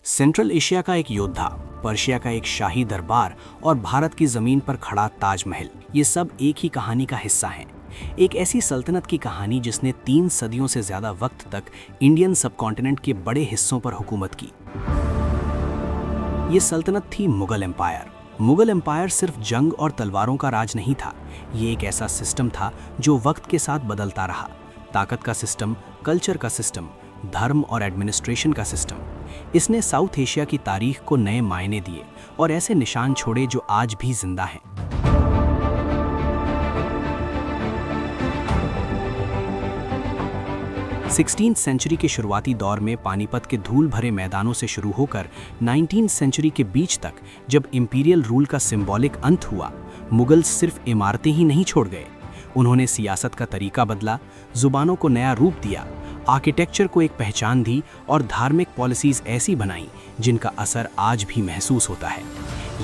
Central Asia का एक योद्धा, पर्शिया का एक शाही दरबार और भारत की जमीन पर खड़ा ताजमहल, ये सब एक ही कहानी का हिस्सा हैं। एक ऐसी सल्तनत की कहानी जिसने 3 सदियों से ज्यादा वक्त तक इंडियन सबकॉन्टिनेंट के बड़े हिस्सों पर हुकूमत की। ये सल्तनत थी मुगल एम्पायर। मुगल एम्पायर सिर्फ जंग और तलवारों का राज नहीं था, ये एक ऐसा सिस्टम था जो वक्त के साथ बदलता रहा। ताकत का सिस्टम, कल्चर का सिस्टम, धर्म और एडमिनिस्ट्रेशन का सिस्टम। इसने साउथ एशिया की तारीख को नए मायने दिए और ऐसे निशान छोड़े जो आज भी जिंदा हैं। सिक्सटीन्थ सेंचुरी के शुरुआती दौर में पानीपत के धूल भरे मैदानों से शुरू होकर 19वीं सेंचुरी के बीच तक, जब इंपीरियल रूल का सिंबॉलिक अंत हुआ, मुगल्स सिर्फ इमारतें ही नहीं छोड़ गए। उन्होंने सियासत का तरीका बदला, जुबानों को नया रूप दिया, आर्किटेक्चर को एक पहचान दी और धार्मिक पॉलिसीज ऐसी बनाई जिनका असर आज भी महसूस होता है।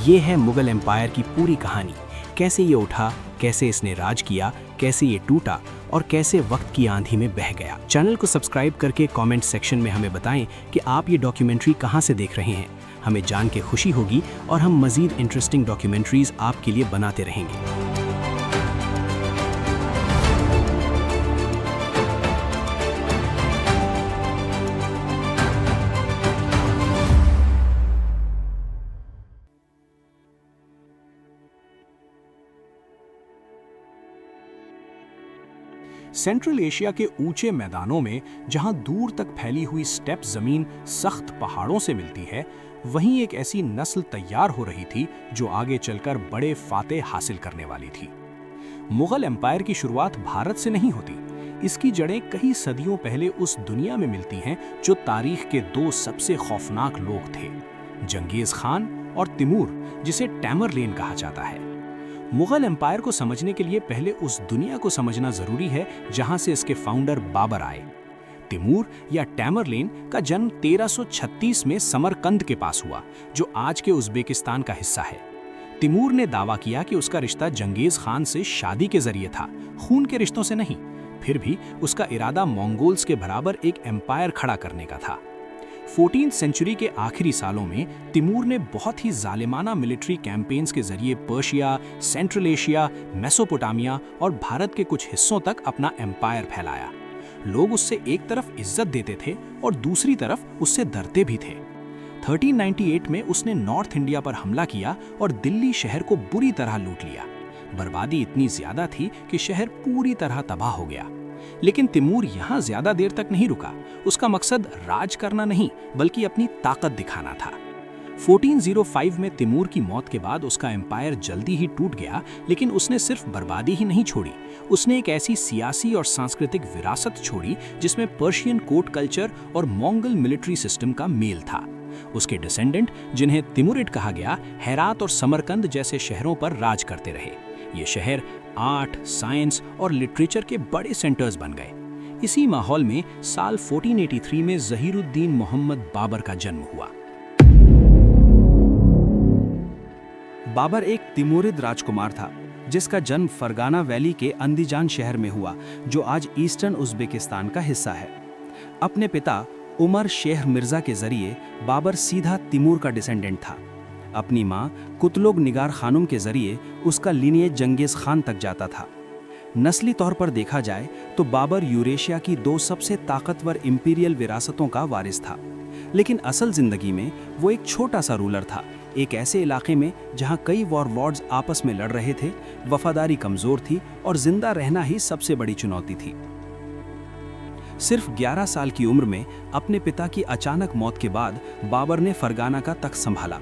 ये है मुगल एम्पायर की पूरी कहानी। कैसे ये उठा, कैसे इसने राज किया, कैसे ये टूटा और कैसे वक्त की आंधी में बह गया। चैनल को सब्सक्राइब करके कमेंट सेक्शन में हमें बताएं कि आप ये डॉक्यूमेंट्री कहाँ से देख रहे हैं। हमें जान के खुशी होगी और हम मज़ीद इंटरेस्टिंग डॉक्यूमेंट्रीज आपके लिए बनाते रहेंगे। सेंट्रल एशिया के ऊंचे मैदानों में, जहां दूर तक फैली हुई स्टेप जमीन सख्त पहाड़ों से मिलती है, वहीं एक ऐसी नस्ल तैयार हो रही थी जो आगे चलकर बड़े फाते हासिल करने वाली थी। मुगल एम्पायर की शुरुआत भारत से नहीं होती। इसकी जड़ें कई सदियों पहले उस दुनिया में मिलती हैं जो तारीख के 2 सबसे खौफनाक लोग थे, जंगीज खान और तिमूर, जिसे टैमरलेन कहा जाता है। मुगल एम्पायर को समझने के लिए पहले उस दुनिया को समझना जरूरी है जहां से इसके फाउंडर बाबर आए। तिमूर या टैमरलेन का जन्म 1336 में समरकंद के पास हुआ, जो आज के उज़्बेकिस्तान का हिस्सा है। तिमूर ने दावा किया कि उसका रिश्ता जंगीज खान से शादी के जरिए था, खून के रिश्तों से नहीं। फिर भी उसका इरादा मंगोल्स के बराबर एक एम्पायर खड़ा करने का था। 14वीं सेंचुरी के आखिरी सालों में तिमूर ने बहुत ही जालिमाना मिलिट्री कैंपेन्स के जरिए पर्शिया, सेंट्रल एशिया, मेसोपोटामिया और भारत के कुछ हिस्सों तक अपना एम्पायर फैलाया। लोग उससे एक तरफ इज्जत देते थे और दूसरी तरफ उससे डरते भी थे। 1398 में उसने नॉर्थ इंडिया पर हमला किया और दिल्ली शहर को बुरी तरह लूट लिया। बर्बादी इतनी ज्यादा थी कि शहर पूरी तरह तबाह हो गया। लेकिन तिमूर यहाँ ज्यादा देर तक नहीं रुका। उसका मकसद राज करना नहीं, बल्कि अपनी ताकत दिखाना था। 1405 में तिमूर की मौत के बाद उसका एम्पायर जल्दी ही टूट गया, लेकिन उसने सिर्फ बर्बादी ही नहीं छोड़ी, उसने एक ऐसी सियासी और सांस्कृतिक विरासत छोड़ी जिसमें पर्शियन कोर्ट कल्चर और मंगोल मिलिट्री सिस्टम का मेल था। उसके डिसेंडेंट, जिन्हें तिमुरिड कहा गया, हेरात और समरकंद जैसे शहरों पर राज करते रहे। ये शहर आर्ट, साइंस और लिटरेचर के बड़े सेंटर्स बन गए। इसी माहौल में साल 1483 में ज़हीरुद्दीन मोहम्मद बाबर का जन्म हुआ। बाबर एक तिमुरिद राजकुमार था, जिसका जन्म फरगाना वैली के अंदीजान शहर में हुआ, जो आज ईस्टर्न उज़्बेकिस्तान का हिस्सा है। अपने पिता उमर शेख मिर्जा के जरिए बाबर सीधा तिमूर का डिसेंडेंट था। अपनी मां कुतलुग निगार खानुम के जरिए उसका लीनिएज जंगीज खान तक जाता था। नस्ली तौर पर देखा जाए तो बाबर यूरेशिया की 2 सबसे ताकतवर इंपीरियल विरासतों का वारिस था, लेकिन असल जिंदगी में वो एक छोटा सा रूलर था, एक ऐसे इलाके में जहां कई वॉरलॉर्ड्स आपस में लड़ रहे थे, वफादारी कमजोर थी और जिंदा रहना ही सबसे बड़ी चुनौती थी। सिर्फ 11 साल की उम्र में अपने पिता की अचानक मौत के बाद बाबर ने फरगाना का तख्त संभाला।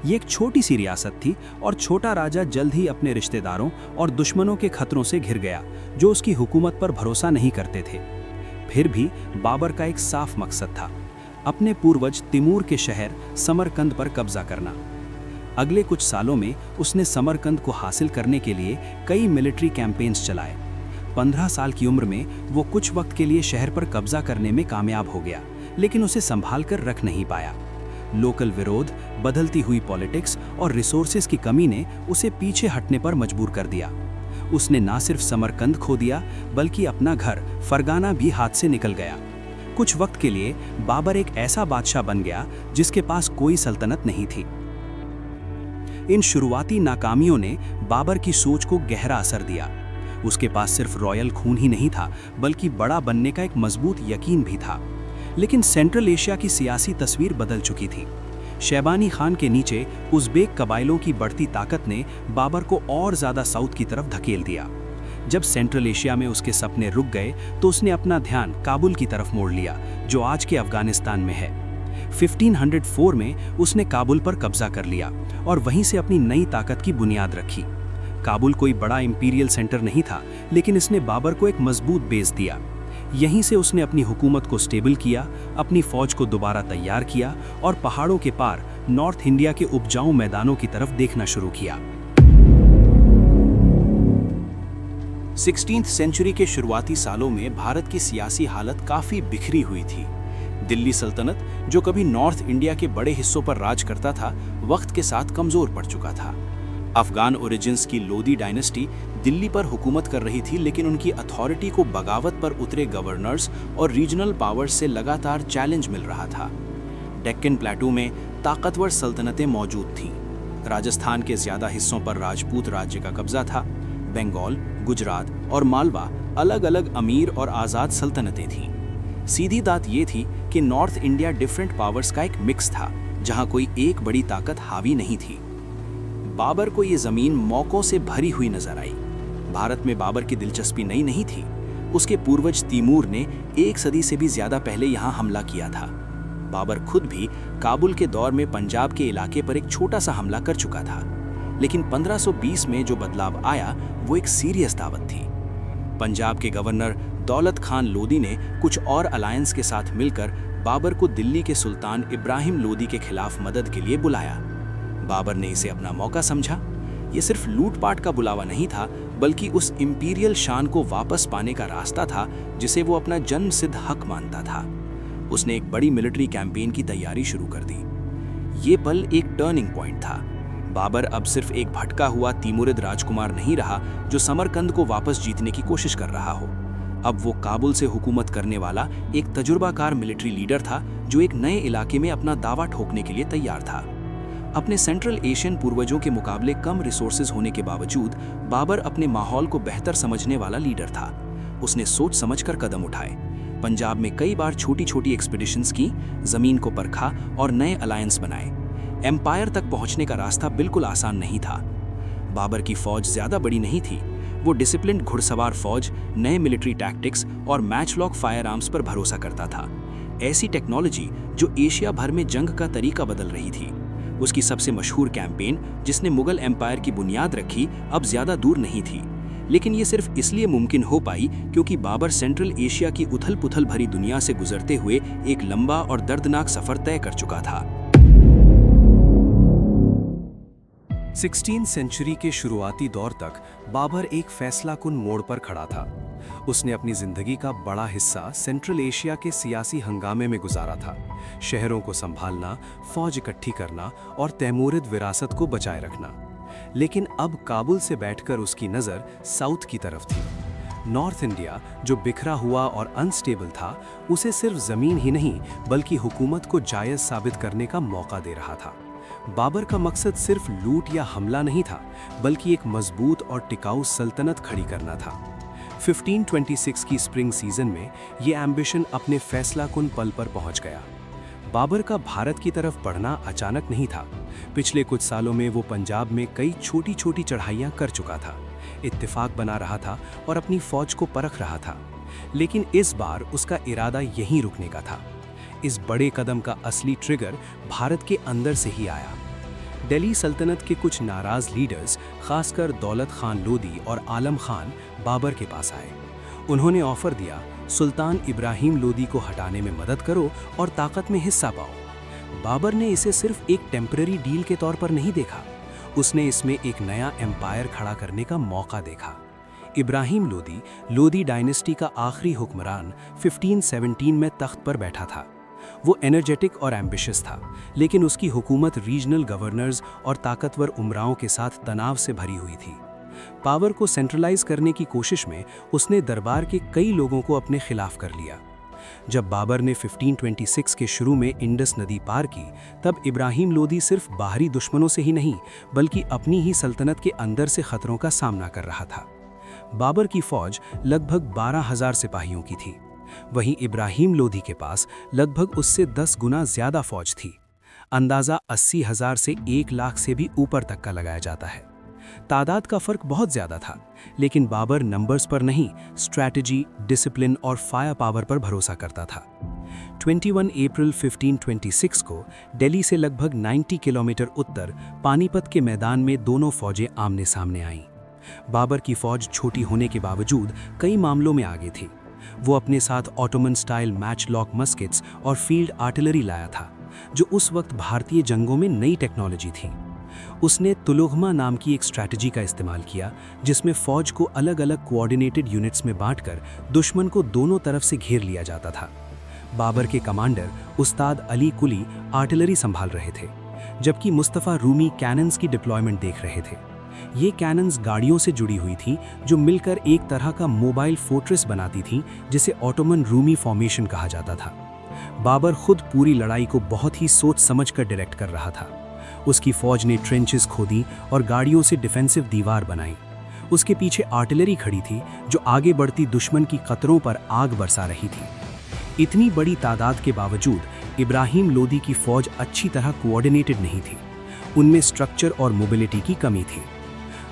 ये एक छोटी सी रियासत थी और छोटा राजा जल्द ही अपने रिश्तेदारों और दुश्मनों के खतरों से घिर गया, जो उसकी हुकूमत पर भरोसा नहीं करते थे। फिर भी बाबर का एक साफ मकसद था, अपने पूर्वज तिमूर के शहर समरकंद पर कब्जा करना। अगले कुछ सालों में उसने समरकंद को हासिल करने के लिए कई मिलिट्री कैंपेन्स चलाए। 15 साल की उम्र में वो कुछ वक्त के लिए शहर पर कब्जा करने में कामयाब हो गया, लेकिन उसे संभाल कर रख नहीं पाया। लोकल विरोध, बदलती हुई पॉलिटिक्स और रिसोर्सेज की कमी ने उसे पीछे हटने पर मजबूर कर दिया। उसने ना सिर्फ समरकंद खो दिया, बल्कि अपना घर फरगाना भी हाथ से निकल गया। कुछ वक्त के लिए बाबर एक ऐसा बादशाह बन गया जिसके पास कोई सल्तनत नहीं थी। इन शुरुआती नाकामियों ने बाबर की सोच को गहरा असर दिया। उसके पास सिर्फ रॉयल खून ही नहीं था, बल्कि बड़ा बनने का एक मजबूत यकीन भी था। लेकिन सेंट्रल एशिया की सियासी तस्वीर बदल चुकी थी। शैबानी खान के नीचे उज़्बेक कबाइलों की बढ़ती ताकत ने बाबर को और ज़्यादा साउथ की तरफ धकेल दिया। जब सेंट्रल एशिया में उसके सपने रुक गए तो उसने अपना ध्यान काबुल की तरफ मोड़ लिया, जो आज के अफगानिस्तान में है। 1504 में उसने काबुल पर कब्जा कर लिया और वहीं से अपनी नई ताकत की बुनियाद रखी। काबुल कोई बड़ा इंपीरियल सेंटर नहीं था, लेकिन इसने बाबर को एक मजबूत बेस दिया। यहीं से उसने अपनी हुकूमत को स्टेबल किया, अपनी फौज को दोबारा तैयार किया और पहाड़ों के पार नॉर्थ इंडिया के उपजाऊ मैदानों की तरफ देखना शुरू किया। 16वीं सेंचुरी के शुरुआती सालों में भारत की सियासी हालत काफी बिखरी हुई थी। दिल्ली सल्तनत, जो कभी नॉर्थ इंडिया के बड़े हिस्सों पर राज करता था, वक्त के साथ कमजोर पड़ चुका था। अफगान ओरिजिन्स की लोदी डायनेस्टी दिल्ली पर हुकूमत कर रही थी, लेकिन उनकी अथॉरिटी को बगावत पर उतरे गवर्नर्स और रीजनल पावर्स से लगातार चैलेंज मिल रहा था। डेक्कन प्लेटू में ताकतवर सल्तनतें मौजूद थीं। राजस्थान के ज्यादा हिस्सों पर राजपूत राज्य का कब्जा था। बंगाल, गुजरात और मालवा अलग अलग अमीर और आज़ाद सल्तनतें थीं। सीधी बात ये थी कि नॉर्थ इंडिया डिफरेंट पावर्स का एक मिक्स था, जहां कोई एक बड़ी ताकत हावी नहीं थी। बाबर को ये जमीन मौकों से भरी हुई नजर आई। भारत में बाबर की दिलचस्पी नई नहीं थी। उसके पूर्वज तैमूर ने 1 सदी से भी ज्यादा पहले यहाँ हमला किया था। बाबर खुद भी काबुल के दौर में पंजाब के इलाके पर एक छोटा सा हमला कर चुका था, लेकिन 1520 में जो बदलाव आया वो एक सीरियस दावत थी। पंजाब के गवर्नर दौलत खान लोदी ने कुछ और अलायंस के साथ मिलकर बाबर को दिल्ली के सुल्तान इब्राहिम लोदी के खिलाफ मदद के लिए बुलाया। बाबर ने इसे अपना मौका समझा। ये सिर्फ लूटपाट का बुलावा नहीं था, बल्कि उस इंपीरियल शान को वापस पाने का रास्ता था जिसे वो अपना जन्मसिद्ध हक मानता था। उसने एक बड़ी मिलिट्री कैंपेन की तैयारी शुरू कर दी। ये पल एक टर्निंग पॉइंट था। बाबर अब सिर्फ एक भटका हुआ तैमूरिद राजकुमार नहीं रहा जो समरकंद को वापस जीतने की कोशिश कर रहा हो। अब वो काबुल से हुकूमत करने वाला एक तजुर्बाकार मिलिट्री लीडर था जो एक नए इलाके में अपना दावा ठोकने के लिए तैयार था। अपने सेंट्रल एशियन पूर्वजों के मुकाबले कम रिसोर्सेज होने के बावजूद बाबर अपने माहौल को बेहतर समझने वाला लीडर था। उसने सोच समझकर कदम उठाए। पंजाब में कई बार छोटी छोटी एक्सपीडिशंस की, जमीन को परखा और नए अलायंस बनाए। एम्पायर तक पहुंचने का रास्ता बिल्कुल आसान नहीं था। बाबर की फौज ज्यादा बड़ी नहीं थी। वो डिसिप्लिन्ड घुड़सवार फौज, नए मिलिट्री टैक्टिक्स और मैचलॉक फायर आर्म्स पर भरोसा करता था। ऐसी टेक्नोलॉजी जो एशिया भर में जंग का तरीका बदल रही थी। उसकी सबसे मशहूर कैंपेन, जिसने मुगल एम्पायर की बुनियाद रखी, अब ज्यादा दूर नहीं थी। लेकिन ये सिर्फ इसलिए मुमकिन हो पाई क्योंकि बाबर सेंट्रल एशिया की उथल पुथल भरी दुनिया से गुजरते हुए एक लंबा और दर्दनाक सफर तय कर चुका था। 16वीं सेंचुरी के शुरुआती दौर तक बाबर एक फैसलाकुन मोड़ पर खड़ा था। उसने अपनी जिंदगी का बड़ा हिस्सा सेंट्रल एशिया के सियासी हंगामे में गुजारा था। शहरों को संभालना, फौज इकट्ठी करना और तैमूरिद विरासत को बचाए रखना। लेकिन अब काबुल से बैठकर उसकी नज़र साउथ की तरफ थी। नॉर्थ इंडिया, जो बिखरा हुआ और अनस्टेबल था, उसे सिर्फ ज़मीन ही नहीं बल्कि हुकूमत को जायज़ साबित करने का मौका दे रहा था। बाबर का मकसद सिर्फ लूट या हमला नहीं था, बल्कि एक मजबूत और टिकाऊ सल्तनत खड़ी करना था। 1526 की स्प्रिंग सीजन में ये एम्बिशन अपने फैसलाकुन पल पर पहुंच गया। बाबर का भारत की तरफ बढ़ना अचानक नहीं था। पिछले कुछ सालों में वो पंजाब में कई छोटी छोटी चढ़ाइयां कर चुका था, इत्तेफाक बना रहा था और अपनी फौज को परख रहा था। लेकिन इस बार उसका इरादा यहीं रुकने का था। इस बड़े कदम का असली ट्रिगर भारत के अंदर से ही आया। दिल्ली सल्तनत के कुछ नाराज लीडर्स, खासकर दौलत खान लोदी और आलम खान, बाबर के पास आए। उन्होंने ऑफर दिया, सुल्तान इब्राहिम लोदी को हटाने में मदद करो और ताकत में हिस्सा पाओ। बाबर ने इसे सिर्फ एक टेम्पररी डील के तौर पर नहीं देखा। उसने इसमें एक नया एम्पायर खड़ा करने का मौका देखा। इब्राहिम लोदी, लोदी डायनेस्टी का आखिरी हुक्मरान, 1517 में तख्त पर बैठा था। वो एनर्जेटिक और एम्बिशियस था, लेकिन उसकी हुकूमत रीजनल गवर्नर्स और ताकतवर उमराओं के साथ तनाव से भरी हुई थी। पावर को सेंट्रलाइज करने की कोशिश में उसने दरबार के कई लोगों को अपने खिलाफ कर लिया। जब बाबर ने 1526 के शुरू में इंडस नदी पार की, तब इब्राहिम लोदी सिर्फ बाहरी दुश्मनों से ही नहीं बल्कि अपनी ही सल्तनत के अंदर से खतरों का सामना कर रहा था। बाबर की फौज लगभग 12,000 सिपाहियों की थी, वहीं इब्राहिम लोदी के पास लगभग उससे 10 गुना ज्यादा फौज थी। अंदाज़ा 80,000 से 1 लाख से भी ऊपर तक का लगाया जाता है। तादाद का फर्क बहुत ज्यादा था, लेकिन बाबर नंबर्स पर नहीं, स्ट्रैटेजी, डिसिप्लिन और फायर पावर पर भरोसा करता था। 21 अप्रैल 1526 को दिल्ली से लगभग 90 किलोमीटर उत्तर पानीपत के मैदान में दोनों फौजें आमने सामने आईं। बाबर की फौज छोटी होने के बावजूद कई मामलों में आगे थी। वो अपने साथ ऑटोमन स्टाइल मैच लॉक मस्केट्स और फील्ड आर्टिलरी लाया था, जो उस वक्त भारतीय जंगों में नई टेक्नोलॉजी थी। उसने तुलुगमा नाम की एक स्ट्रैटेजी का इस्तेमाल किया, जिसमें फौज को अलग अलग कोऑर्डिनेटेड यूनिट्स में बांटकर दुश्मन को दोनों तरफ से घेर लिया जाता था। बाबर के कमांडर उस्ताद अली कुली आर्टिलरी संभाल रहे थे, जबकि मुस्तफ़ा रूमी कैनन्स की डिप्लॉयमेंट देख रहे थे। ये कैनन्स गाड़ियों से जुड़ी हुई थी, जो मिलकर एक तरह का मोबाइल फोर्ट्रेस बनाती थी, जिसे ऑटोमन रूमी फॉर्मेशन कहा जाता था। बाबर खुद पूरी लड़ाई को बहुत ही सोच समझकर डायरेक्ट कर रहा था। उसकी फौज ने ट्रेंचेस खोदी और गाड़ियों से डिफेंसिव दीवार बनाई। उसके पीछे आर्टिलरी खड़ी थी, जो आगे बढ़ती दुश्मन की कतरों पर आग बरसा रही थी। इतनी बड़ी तादाद के बावजूद इब्राहिम लोदी की फौज अच्छी तरह कोऑर्डिनेटेड नहीं थी। उनमें स्ट्रक्चर और मोबिलिटी की कमी थी।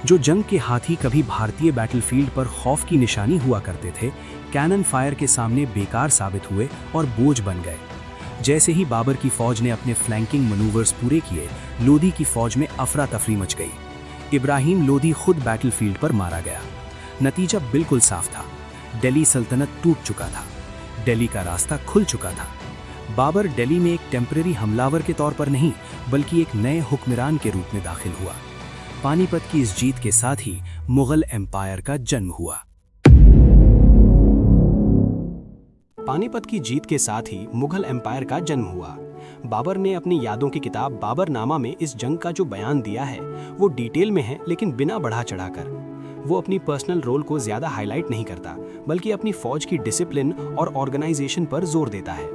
जो जंग के हाथी कभी भारतीय बैटलफील्ड पर खौफ की निशानी हुआ करते थे, कैनन फायर के सामने बेकार साबित हुए और बोझ बन गए। जैसे ही बाबर की फौज ने अपने फ्लैंकिंग मनूवर्स पूरे किए, लोदी की फौज में अफरा तफरी मच गई। इब्राहिम लोदी खुद बैटलफील्ड पर मारा गया। नतीजा बिल्कुल साफ था, दिल्ली सल्तनत टूट चुका था, दिल्ली का रास्ता खुल चुका था। बाबर दिल्ली में एक टेम्परेरी हमलावर के तौर पर नहीं, बल्कि एक नए हुक्मरान के रूप में दाखिल हुआ। पानीपत की इस जीत के साथ ही मुगल एम्पायर का जन्म हुआ। पानीपत की जीत के साथ ही मुगल एम्पायर का जन्म हुआ। बाबर ने अपनी यादों की किताब बाबरनामा में इस जंग का जो बयान दिया है, वो डिटेल में है, लेकिन बिना बढ़ा चढ़ाकर। वो अपनी पर्सनल रोल को ज्यादा हाईलाइट नहीं करता, बल्कि अपनी फौज की डिसिप्लिन और ऑर्गेनाइजेशन पर जोर देता है।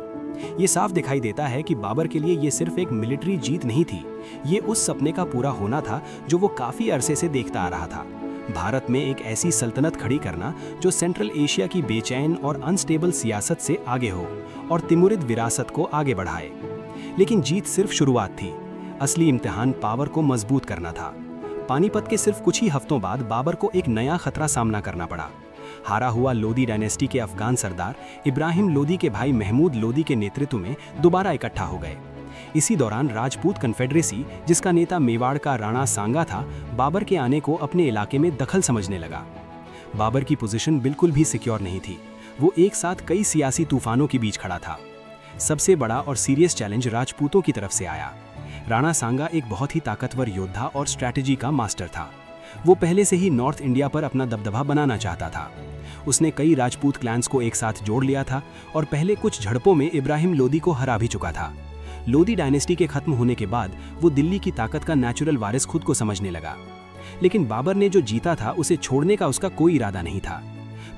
ये साफ दिखाई देता है कि बाबर के लिए ये सिर्फ एक मिलिट्री जीत नहीं थी, ये उस सपने का पूरा होना था जो वो काफी अरसे से देखता आ रहा था। भारत में एक ऐसी सल्तनत खड़ी करना जो सेंट्रल एशिया की बेचैन और अनस्टेबल सियासत से आगे हो और तिमुरिद विरासत को आगे बढ़ाए। लेकिन जीत सिर्फ शुरुआत थी, असली इम्तिहान पावर को मजबूत करना था। पानीपत के सिर्फ कुछ ही हफ्तों बाद बाबर को एक नया खतरा सामना करना पड़ा। हारा हुआ लोदी डायनेस्टी के अफगान सरदार इब्राहिम लोदी के भाई महमूद लोदी के नेतृत्व में दोबारा इकट्ठा हो गए। इसी दौरान राजपूत कन्फेडरेसी, जिसका नेता मेवाड़ का राणा सांगा था, बाबर के आने को अपने इलाके में दखल समझने लगा। बाबर की पोजीशन बिल्कुल भी सिक्योर नहीं थी। वो एक साथ कई सियासी तूफानों के बीच खड़ा था। सबसे बड़ा और सीरियस चैलेंज राजपूतों की तरफ से आया। राणा सांगा एक बहुत ही ताकतवर योद्धा और स्ट्रैटेजी का मास्टर था। वो पहले से ही नॉर्थ इंडिया पर अपना दबदबा बनाना चाहता था। उसने कई राजपूत क्लैंस को एक साथ जोड़ लिया था और पहले कुछ झड़पों में इब्राहिम लोदी को हरा भी चुका था। लोदी डायनेस्टी के खत्म होने के बाद वो दिल्ली की ताकत का नेचुरल वारिस खुद को समझने लगा। लेकिन बाबर ने जो जीता था, उसे छोड़ने का उसका कोई इरादा नहीं था।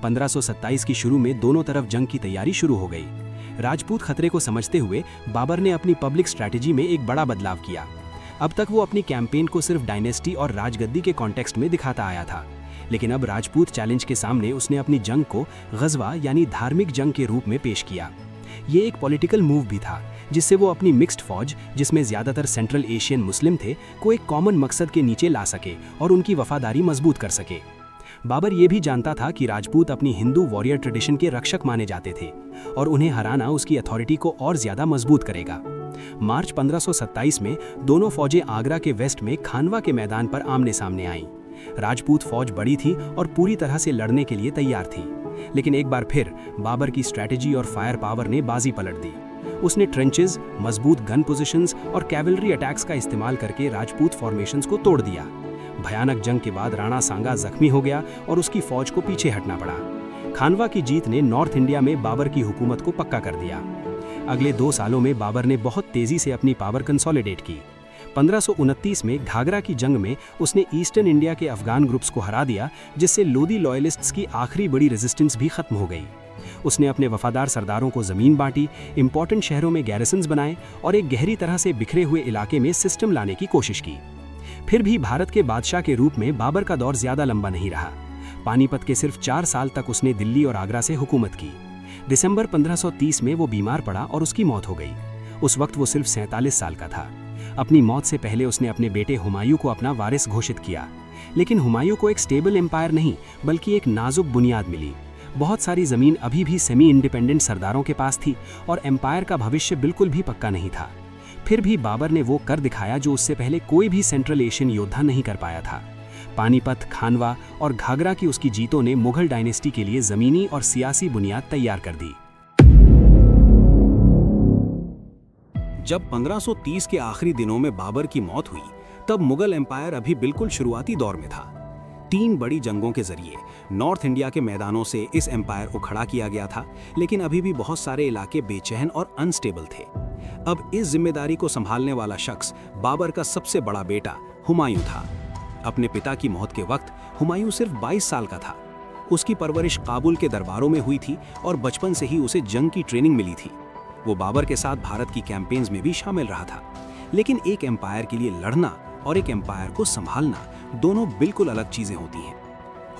1527 की शुरू में दोनों तरफ जंग की तैयारी शुरू हो गई। राजपूत खतरे को समझते हुए बाबर ने अपनी पब्लिक स्ट्रैटेजी में एक बड़ा बदलाव किया। अब तक वो अपनी कैंपेन को सिर्फ डायनेस्टी और राजगद्दी के कॉन्टेक्स्ट में दिखाता आया था, लेकिन अब राजपूत चैलेंज के सामने उसने अपनी जंग को गज़वा यानी धार्मिक जंग के रूप में पेश किया। ये एक पॉलिटिकल मूव भी था, जिससे वो अपनी मिक्स्ड फौज, जिसमें ज्यादातर सेंट्रल एशियन मुस्लिम थे, को एक कॉमन मकसद के नीचे ला सके और उनकी वफादारी मजबूत कर सके। बाबर ये भी जानता था कि राजपूत अपनी हिंदू वॉरियर ट्रेडिशन के रक्षक माने जाते थे और उन्हें हराना उसकी अथॉरिटी को और ज्यादा मजबूत करेगा। मार्च 1527 में दोनों फौजें आगरा के वेस्ट में खानवा के मैदान पर आमने सामने आईं। राजपूत फौज बड़ी थी और पूरी तरह से लड़ने के लिए तैयार थी, लेकिन एक बार फिर बाबर की स्ट्रैटेजी और फायर पावर ने बाजी पलट दी। उसने ट्रेंचेस, मजबूत गन पोजीशंस और कैवलरी अटैक्स का इस्तेमाल करके राजपूत फॉर्मेशंस को तोड़ दिया। भयानक जंग के बाद राणा सांगा जख्मी हो गया और उसकी फौज को पीछे हटना पड़ा। खानवा की जीत ने नॉर्थ इंडिया में बाबर की हुकूमत को पक्का कर दिया। अगले 2 सालों में बाबर ने बहुत तेजी से अपनी पावर कंसोलिडेट की। 1529 में घाघरा की जंग में उसने ईस्टर्न इंडिया के अफगान ग्रुप्स को हरा दिया, जिससे लोदी लॉयलिस्ट्स की आखिरी बड़ी रेजिस्टेंस भी खत्म हो गई। उसने अपने वफादार सरदारों को ज़मीन बांटी, इंपॉर्टेंट शहरों में गैरिसन्स बनाए और एक गहरी तरह से बिखरे हुए इलाके में सिस्टम लाने की कोशिश की। फिर भी भारत के बादशाह के रूप में बाबर का दौर ज़्यादा लंबा नहीं रहा। पानीपत के सिर्फ 4 साल तक उसने दिल्ली और आगरा से हुकूमत की। दिसंबर 1530 में वो बीमार पड़ा और उसकी मौत हो गई। उस वक्त वो सिर्फ 47 साल का था। अपनी मौत से पहले उसने अपने बेटे हुमायूं को अपना वारिस घोषित किया। लेकिन हुमायूं को एक स्टेबल एम्पायर नहीं बल्कि एक नाजुक बुनियाद मिली। बहुत सारी ज़मीन अभी भी सेमी इंडिपेंडेंट सरदारों के पास थी और एम्पायर का भविष्य बिल्कुल भी पक्का नहीं था। फिर भी बाबर ने वो कर दिखाया जो उससे पहले कोई भी सेंट्रल एशियन योद्धा नहीं कर पाया था। पानीपत, खानवा और घाघरा की उसकी जीतों ने मुगल डायनेस्टी के लिए ज़मीनी और सियासी बुनियाद तैयार कर दी। जब 1530 के आखिरी दिनों में बाबर की मौत हुई, तब मुगल एम्पायर अभी बिल्कुल शुरुआती दौर में था। 3 बड़ी जंगों के जरिए नॉर्थ इंडिया के मैदानों से इस एम्पायर को खड़ा किया गया था, लेकिन अभी भी बहुत सारे इलाके बेचैन और अनस्टेबल थे। अब इस जिम्मेदारी को संभालने वाला शख्स बाबर का सबसे बड़ा बेटा हुमायूं था। अपने पिता की मौत के वक्त हुमायूं सिर्फ 22 साल का था। उसकी परवरिश काबुल के दरबारों में हुई थी और बचपन से ही उसे जंग की ट्रेनिंग मिली थी। वो बाबर के साथ भारत की कैंपेन्स में भी शामिल रहा था। लेकिन एक एम्पायर के लिए लड़ना और एक एम्पायर को संभालना दोनों बिल्कुल अलग चीजें होती हैं।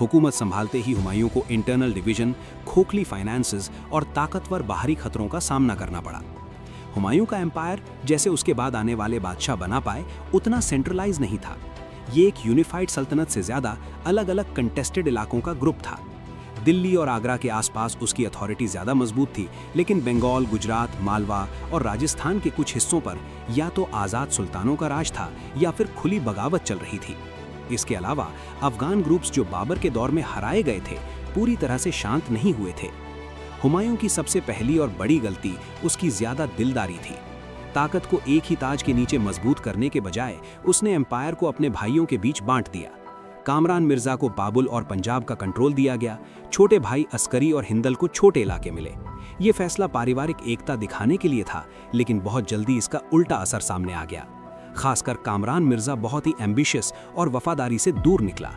हुकूमत संभालते ही हुमायूं को इंटरनल डिवीजन, खोखली फाइनेंसेस और ताकतवर बाहरी खतरों का सामना करना पड़ा। हुमायूं का एम्पायर जैसे उसके बाद आने वाले बादशाह बना पाए उतना सेंट्रलाइज नहीं था। ये एक यूनिफाइड सल्तनत से ज्यादा अलग अलग कंटेस्टेड इलाकों का ग्रुप था। दिल्ली और आगरा के आसपास उसकी अथॉरिटी ज्यादा मजबूत थी, लेकिन बंगाल, गुजरात, मालवा और राजस्थान के कुछ हिस्सों पर या तो आज़ाद सुल्तानों का राज था या फिर खुली बगावत चल रही थी। इसके अलावा अफगान ग्रुप्स जो बाबर के दौर में हराए गए थे, पूरी तरह से शांत नहीं हुए थे। हुमायूं की सबसे पहली और बड़ी गलती उसकी ज्यादा दिलदारी थी। ताकत को एक ही ताज के नीचे मजबूत करने के बजाय उसने एम्पायर को अपने भाइयों के बीच बांट दिया। कामरान मिर्जा को बाबुल और पंजाब का कंट्रोल दिया गया, छोटे भाई अस्करी और हिंदल को छोटे इलाके मिले। ये फैसला पारिवारिक एकता दिखाने के लिए था, लेकिन बहुत जल्दी इसका उल्टा असर सामने आ गया। खासकर कामरान मिर्जा बहुत ही एम्बिशियस और वफादारी से दूर निकला।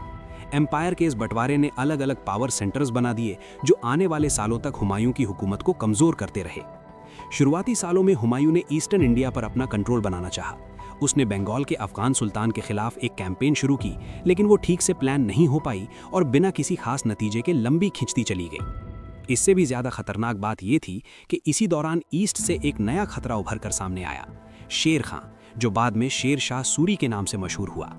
एम्पायर के इस बंटवारे ने अलग अलग पावर सेंटर्स बना दिए जो आने वाले सालों तक हुमायूं की हुकूमत को कमजोर करते रहे। शुरुआती सालों में हुमायूं ने ईस्टर्न इंडिया पर अपना कंट्रोल बनाना चाहा। उसने बंगाल के अफगान सुल्तान के खिलाफ एक कैंपेन शुरू की, लेकिन वो ठीक से प्लान नहीं हो पाई और बिना किसी खास नतीजे के लंबी खिंचती चली गई। इससे भी ज्यादा खतरनाक बात यह थी कि इसी दौरान ईस्ट से एक नया खतरा उभर कर सामने आया, शेर खां, जो बाद में शेर शाह सूरी के नाम से मशहूर हुआ।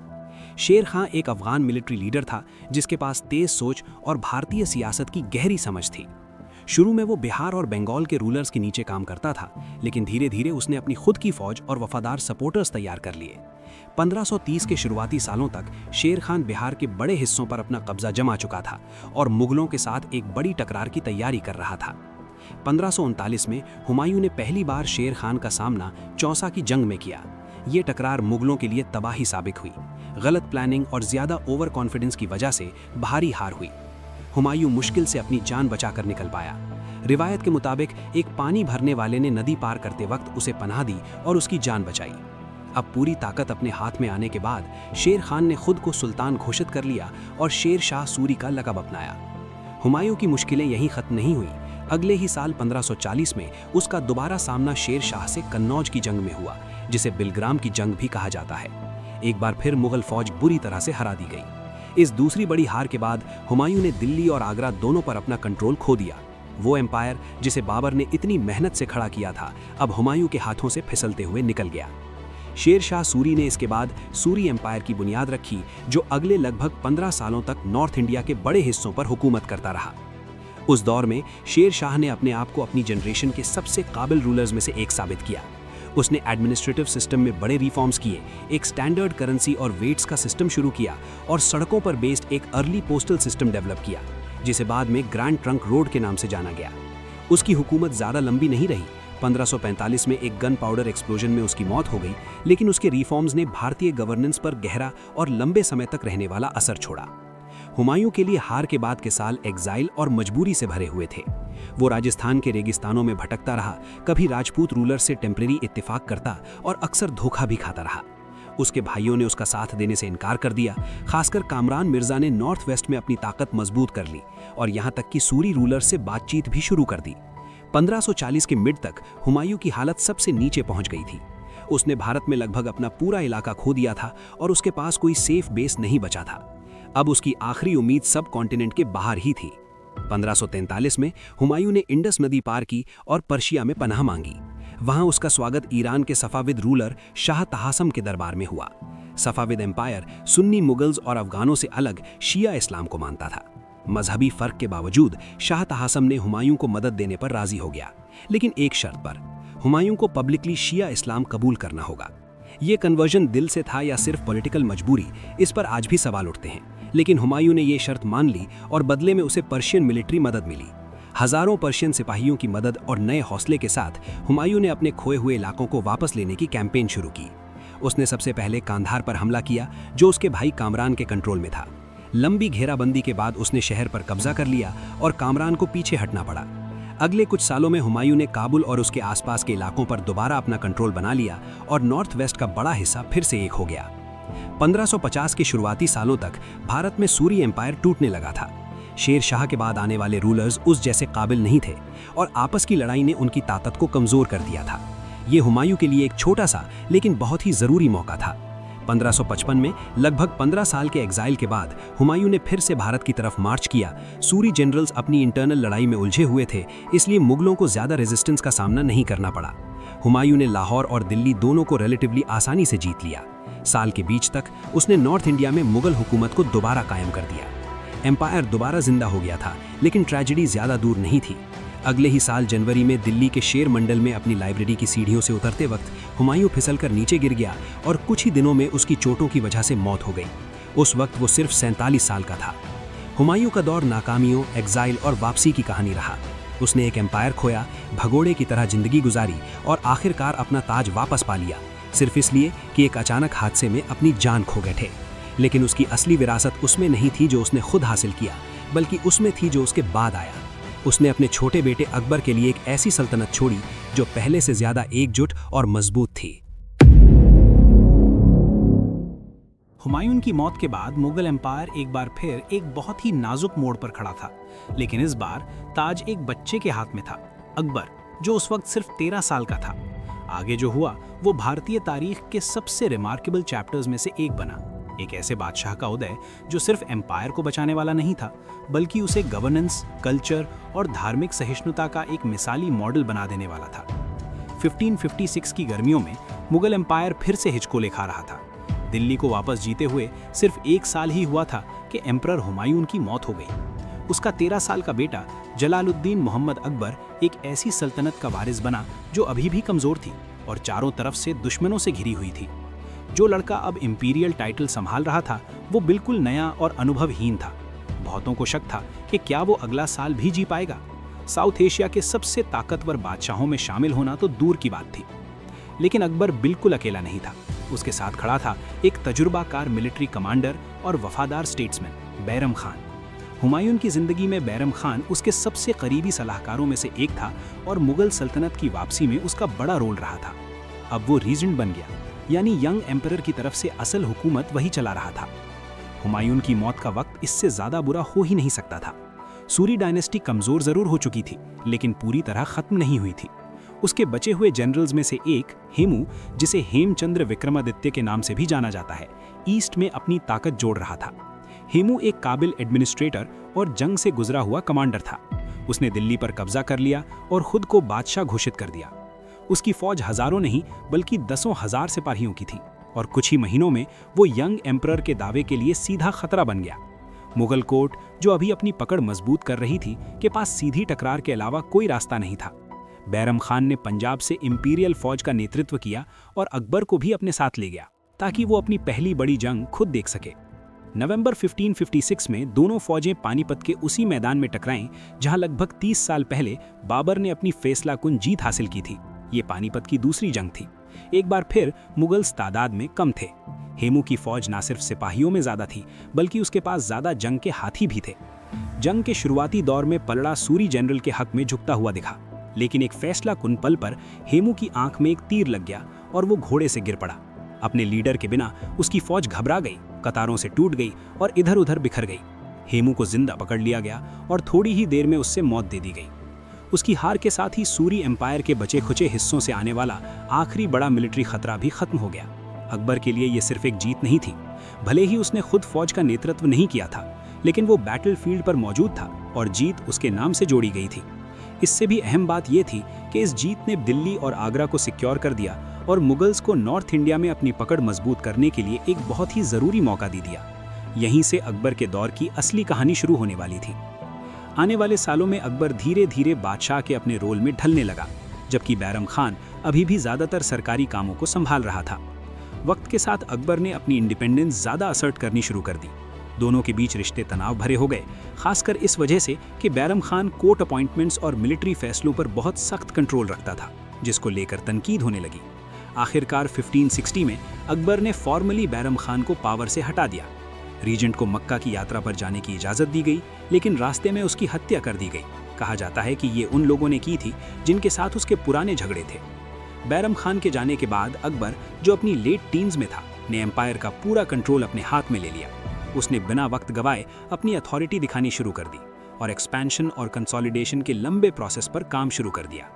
शेर खां एक अफगान मिलिट्री लीडर था जिसके पास तेज सोच और भारतीय सियासत की गहरी समझ थी। शुरू में वो बिहार और बंगाल के रूलर्स के नीचे काम करता था, लेकिन धीरे धीरे उसने अपनी खुद की फौज और वफादार सपोर्टर्स तैयार कर लिए। 1530 के शुरुआती सालों तक शेर खान बिहार के बड़े हिस्सों पर अपना कब्जा जमा चुका था और मुगलों के साथ एक बड़ी टकरार की तैयारी कर रहा था। 1539 में हुमायूं ने पहली बार शेर खान का सामना चौसा की जंग में किया। ये टकरार मुगलों के लिए तबाही साबित हुई। गलत प्लानिंग और ज्यादा ओवर कॉन्फिडेंस की वजह से भारी हार हुई। हुमायूं मुश्किल से अपनी जान बचाकर निकल पाया। रिवायत के मुताबिक एक पानी भरने वाले ने नदी पार करते वक्त उसे पनाह दी और उसकी जान बचाई। अब पूरी ताकत अपने हाथ में आने के बाद शेर खान ने खुद को सुल्तान घोषित कर लिया और शेर शाह सूरी का लक़ब अपनाया। हुमायूं की मुश्किलें यहीं खत्म नहीं हुई। अगले ही साल 1540 में उसका दोबारा सामना शेर शाह से कन्नौज की जंग में हुआ, जिसे बिलग्राम की जंग भी कहा जाता है। एक बार फिर मुगल फौज बुरी तरह से हरा दी गई। इस दूसरी बड़ी हार के बाद हुमायूं ने दिल्ली और आगरा दोनों पर अपना कंट्रोल खो दिया। वो एम्पायर जिसे बाबर ने इतनी मेहनत से खड़ा किया था, अब हुमायूं के हाथों से फिसलते हुए निकल गया। शेर शाह सूरी ने इसके बाद सूरी एम्पायर की बुनियाद रखी, जो अगले लगभग 15 सालों तक नॉर्थ इंडिया के बड़े हिस्सों पर हुकूमत करता रहा। उस दौर में शेर शाह ने अपने आप को अपनी जनरेशन के सबसे काबिल रूलर्स में से एक साबित किया। उसने एडमिनिस्ट्रेटिव सिस्टम में बड़े रिफॉर्म्स किए, एक स्टैंडर्ड करेंसी और वेट्स का सिस्टम शुरू किया और सड़कों पर बेस्ड एक अर्ली पोस्टल सिस्टम डेवलप किया, जिसे बाद में ग्रैंड ट्रंक रोड के नाम से जाना गया। उसकी हुकूमत ज़्यादा लंबी नहीं रही। 1545 में एक गन पाउडर एक्सप्लोजन में उसकी मौत हो गई, लेकिन उसके रिफॉर्म्स ने भारतीय गवर्नेंस पर गहरा और लंबे समय तक रहने वाला असर छोड़ा। हुमायूं के लिए हार के बाद के साल एग्जाइल और मजबूरी से भरे हुए थे। वो राजस्थान के रेगिस्तानों में भटकता रहा, कभी राजपूत रूलर से टेम्परेरी इत्तेफाक करता और अक्सर धोखा भी खाता रहा। उसके भाइयों ने उसका साथ देने से इनकार कर दिया। खासकर कामरान मिर्जा ने नॉर्थ वेस्ट में अपनी ताकत मजबूत कर ली और यहाँ तक कि सूरी रूलर से बातचीत भी शुरू कर दी। 1540 के मिड तक हुमायूं की हालत सबसे नीचे पहुंच गई थी। उसने भारत में लगभग अपना पूरा इलाका खो दिया था और उसके पास कोई सेफ बेस नहीं बचा था। अब उसकी आखिरी उम्मीद सब कॉन्टिनेंट के बाहर ही थी। 1543 में हुमायूं ने इंडस नदी पार की और पर्शिया में पनाह मांगी। वहां उसका स्वागत ईरान के सफाविद रूलर शाह तहासम के दरबार में हुआ। सफाविद एम्पायर सुन्नी मुगल्स और अफगानों से अलग शिया इस्लाम को मानता था। मजहबी फर्क के बावजूद शाह तहासम ने हुमायूं को मदद देने पर राजी हो गया, लेकिन एक शर्त पर। हुमायूं को पब्लिकली शिया इस्लाम कबूल करना होगा। ये कन्वर्जन दिल से था या सिर्फ पॉलिटिकल मजबूरी, इस पर आज भी सवाल उठते हैं। लेकिन हुमायूं ने ये शर्त मान ली और बदले में उसे पर्शियन मिलिट्री मदद मिली। हजारों पर्शियन सिपाहियों की मदद और नए हौसले के साथ हुमायूं ने अपने खोए हुए इलाकों को वापस लेने की कैंपेन शुरू की। उसने सबसे पहले कांधार पर हमला किया, जो उसके भाई कामरान के कंट्रोल में था। लंबी घेराबंदी के बाद उसने शहर पर कब्जा कर लिया और कामरान को पीछे हटना पड़ा। अगले कुछ सालों में हुमायूं ने काबुल और उसके आसपास के इलाकों पर दोबारा अपना कंट्रोल बना लिया और नॉर्थ वेस्ट का बड़ा हिस्सा फिर से एक हो गया। 1550 के शुरुआती सालों तक भारत में सूरी एम्पायर टूटने लगा था। शेर शाह के बाद आने वाले रूलर्स उस जैसे काबिल नहीं थे और आपस की लड़ाई ने उनकी ताकत को कमजोर कर दिया था। ये हुमायूं के लिए एक छोटा सा लेकिन बहुत ही जरूरी मौका था। 1555 में लगभग 15 साल के एग्जाइल के बाद हुमायूं ने फिर से भारत की तरफ मार्च किया। सूरी जनरल्स अपनी इंटरनल लड़ाई में उलझे हुए थे, इसलिए मुगलों को ज्यादा रेजिस्टेंस का सामना नहीं करना पड़ा। हुमायूं ने लाहौर और दिल्ली दोनों को रिलेटिवली आसानी से जीत लिया। साल के बीच तक उसने नॉर्थ इंडिया में मुगल हुकूमत को दोबारा कायम कर दिया। एम्पायर दोबारा जिंदा हो गया था, लेकिन ट्रेजेडी ज्यादा दूर नहीं थी। अगले ही साल जनवरी में दिल्ली के शेर मंडल में अपनी लाइब्रेरी की सीढ़ियों से उतरते वक्त हुमायूं फिसलकर नीचे गिर गया और कुछ ही दिनों में उसकी चोटों की वजह से मौत हो गई। उस वक्त वो सिर्फ 47 साल का था। हुमायूं का दौर नाकामियों, एग्जाइल और वापसी की कहानी रहा। उसने एक एम्पायर खोया, भगोड़े की तरह जिंदगी गुजारी और आखिरकार अपना ताज वापस पा लिया, सिर्फ इसलिए कि एक अचानक हादसे में अपनी जान खो बैठे। लेकिन उसकी असली विरासत उसमें नहीं थी जो उसने खुद हासिल किया, बल्कि उसमें थी जो उसके बाद आया। उसने अपने छोटे बेटे अकबर के लिए एक ऐसी सल्तनत छोड़ी जो पहले से ज्यादा एकजुट और मजबूत थी। हुमायूं की मौत के बाद मुगल एम्पायर एक बार फिर एक बहुत ही नाजुक मोड़ पर खड़ा था, लेकिन इस बार ताज एक बच्चे के हाथ में था, अकबर, जो उस वक्त सिर्फ 13 साल का था। आगे जो हुआ वो भारतीय तारीख के सबसे रिमार्केबल चैप्टर्स में से एक बना। एक ऐसे बादशाह का उदय जो सिर्फ एम्पायर को बचाने वाला नहीं था, बल्कि उसे गवर्नेंस, कल्चर और धार्मिक सहिष्णुता का एक मिसाली मॉडल बना देने वाला था। 1556 की गर्मियों में मुगल एम्पायर फिर से हिचकोले खा रहा था। दिल्ली को वापस जीते हुए सिर्फ 1 साल ही हुआ था कि एम्परर हुमायूं की मौत हो गई। उसका 13 साल का बेटा जलालुद्दीन मोहम्मद अकबर एक ऐसी सल्तनत का वारिस बना जो अभी भी कमजोर थी और चारों तरफ से दुश्मनों से घिरी हुई थी। जो लड़का अब इंपीरियल टाइटल संभाल रहा था वो बिल्कुल नया और अनुभवहीन था। बहुतों को शक था कि क्या वो अगला साल भी जी पाएगा। साउथ एशिया के सबसे ताकतवर बादशाहों में शामिल होना तो दूर की बात थी। लेकिन अकबर बिल्कुल अकेला नहीं था। उसके साथ खड़ा था एक तजुर्बाकार मिलिट्री कमांडर और वफादार स्टेट्समैन बैरम खान। हुमायूं की जिंदगी में बैरम खान उसके सबसे करीबी सलाहकारों में से एक था और मुगल सल्तनत की वापसी में उसका बड़ा रोल रहा था। अब वो रीजेंट बन गया, यानी यंग एम्परर की तरफ से असल हुकूमत वही चला रहा था। हुमायूं की मौत का वक्त इससे ज्यादा बुरा हो ही नहीं सकता था। सूरी डायनेस्टी कमजोर जरूर हो चुकी थी, लेकिन पूरी तरह खत्म नहीं हुई थी। उसके बचे हुए जनरल्स में से एक हेमू, जिसे हेमचंद्र विक्रमादित्य के नाम से भी जाना जाता है, ईस्ट में अपनी ताकत जोड़ रहा था। हेमू एक काबिल एडमिनिस्ट्रेटर और जंग से गुजरा हुआ कमांडर था। उसने दिल्ली पर कब्जा कर लिया और खुद को बादशाह घोषित कर दिया। उसकी फौज हजारों नहीं बल्कि 10,000 सिपाहियों की थी और कुछ ही महीनों में वो यंग एम्परर के दावे के लिए सीधा खतरा बन गया। मुगल कोर्ट, जो अभी अपनी पकड़ मजबूत कर रही थी, के पास सीधी टकरार के अलावा कोई रास्ता नहीं था। बैरम खान ने पंजाब से इंपीरियल फौज का नेतृत्व किया और अकबर को भी अपने साथ ले गया ताकि वो अपनी पहली बड़ी जंग खुद देख सके। नवंबर 1556 में दोनों फौजें पानीपत के उसी मैदान में टकराईं जहां लगभग 30 साल पहले बाबर ने अपनी फैसलाकुन जीत हासिल की थी। ये पानीपत की दूसरी जंग थी। एक बार फिर मुगल्स तादाद में कम थे। हेमू की फौज न सिर्फ सिपाहियों में ज्यादा थी, बल्कि उसके पास ज्यादा जंग के हाथी भी थे। जंग के शुरुआती दौर में पलड़ा सूरी जनरल के हक में झुकता हुआ दिखा, लेकिन एक फैसलाकुन पल पर हेमू की आंख में एक तीर लग गया और वो घोड़े से गिर पड़ा। अपने लीडर के बिना उसकी फौज घबरा गई, कतारों से टूट गई और इधर उधर बिखर गई। हेमू को जिंदा पकड़ लिया गया और थोड़ी ही देर में उससे मौत दे दी गई। उसकी हार के साथ ही सूरी एम्पायर के बचे खुचे हिस्सों से आने वाला आखिरी बड़ा मिलिट्री खतरा भी खत्म हो गया। अकबर के लिए ये सिर्फ एक जीत नहीं थी। भले ही उसने खुद फौज का नेतृत्व नहीं किया था, लेकिन वो बैटलफील्ड पर मौजूद था और जीत उसके नाम से जोड़ी गई थी। इससे भी अहम बात यह थी कि इस जीत ने दिल्ली और आगरा को सिक्योर कर दिया और मुगल्स को नॉर्थ इंडिया में अपनी पकड़ मजबूत करने के लिए एक बहुत ही ज़रूरी मौका दे दिया। यहीं से अकबर के दौर की असली कहानी शुरू होने वाली थी। आने वाले सालों में अकबर धीरे धीरे बादशाह के अपने रोल में ढलने लगा, जबकि बैरम खान अभी भी ज़्यादातर सरकारी कामों को संभाल रहा था। वक्त के साथ अकबर ने अपनी इंडिपेंडेंस ज़्यादा असर्ट करनी शुरू कर दी। दोनों के बीच रिश्ते तनाव भरे हो गए, खासकर इस वजह से कि बैरम खान कोर्ट अपॉइंटमेंट्स और मिलिट्री फैसलों पर बहुत सख्त कंट्रोल रखता था, जिसको लेकर तनकीद होने लगी। आखिरकार 1560 में अकबर ने फॉर्मली बैरम खान को पावर से हटा दिया। रीजेंट को मक्का की यात्रा पर जाने की इजाज़त दी गई, लेकिन रास्ते में उसकी हत्या कर दी गई। कहा जाता है कि ये उन लोगों ने की थी जिनके साथ उसके पुराने झगड़े थे। बैरम खान के जाने के बाद अकबर, जो अपनी लेट टीन्स में था, ने एम्पायर का पूरा कंट्रोल अपने हाथ में ले लिया। उसने बिना वक्त गवाए अपनी अथॉरिटी दिखानी शुरू कर दी और एक्सपेंशन और कंसोलिडेशन के लंबे प्रोसेस पर काम शुरू कर दिया।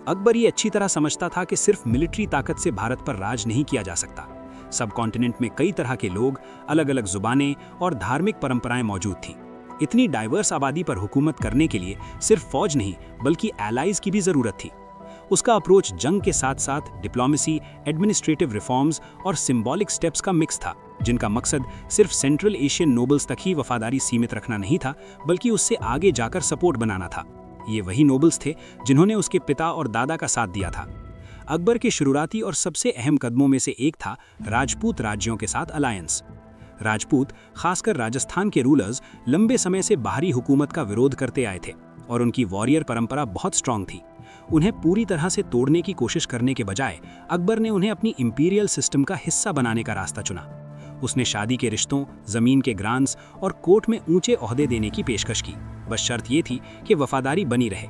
अकबर ये अच्छी तरह समझता था कि सिर्फ मिलिट्री ताकत से भारत पर राज नहीं किया जा सकता। सब कॉन्टिनेंट में कई तरह के लोग, अलग अलग जुबानें और धार्मिक परंपराएं मौजूद थी। इतनी डाइवर्स आबादी पर हुकूमत करने के लिए सिर्फ फौज नहीं बल्कि एलाइज की भी ज़रूरत थी। उसका अप्रोच जंग के साथ साथ डिप्लोमेसी, एडमिनिस्ट्रेटिव रिफॉर्म्स और सिंबॉलिक स्टेप्स का मिक्स था, जिनका मकसद सिर्फ सेंट्रल एशियन नोबल्स तक ही वफादारी सीमित रखना नहीं था, बल्कि उससे आगे जाकर सपोर्ट बनाना था। ये वही नोबल्स थे जिन्होंने उसके पिता और दादा का साथ दिया था। अकबर के शुरुआती और सबसे अहम कदमों में से एक था राजपूत राज्यों के साथ अलायंस। राजपूत, खासकर राजस्थान के रूलर्स, लंबे समय से बाहरी हुकूमत का विरोध करते आए थे और उनकी वॉरियर परंपरा बहुत स्ट्रांग थी। उन्हें पूरी तरह से तोड़ने की कोशिश करने के बजाय अकबर ने उन्हें अपनी इंपीरियल सिस्टम का हिस्सा बनाने का रास्ता चुना। उसने शादी के रिश्तों, जमीन के ग्रांट्स और कोर्ट में ऊंचे ओहदे देने की पेशकश की। बस शर्त ये थी कि वफादारी बनी रहे।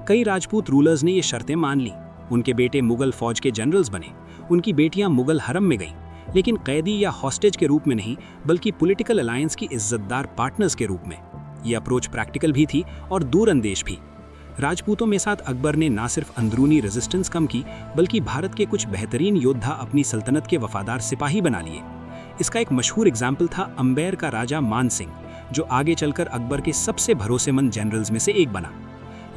कई राजपूत रूलर्स ने ये शर्तें मान लीं। उनके बेटे मुगल फौज के जनरल्स बने, उनकी बेटियां मुगल हरम में गईं, लेकिन कैदी या हॉस्टेज के रूप में नहीं, बल्कि पॉलिटिकल अलायंस की इज्जतदार पार्टनर्स के रूप में। ये अप्रोच प्रैक्टिकल भी थी और दूरअंदेश भी। राजपूतों में साथ अकबर ने न सिर्फ अंदरूनी रेजिस्टेंस कम की, बल्कि भारत के कुछ बेहतरीन योद्धा अपनी सल्तनत के वफादार सिपाही बना लिए। इसका एक मशहूर एग्जाम्पल था अंबेर का राजा मान सिंह, जो आगे चलकर अकबर के सबसे भरोसेमंद जनरल्स में से एक बना।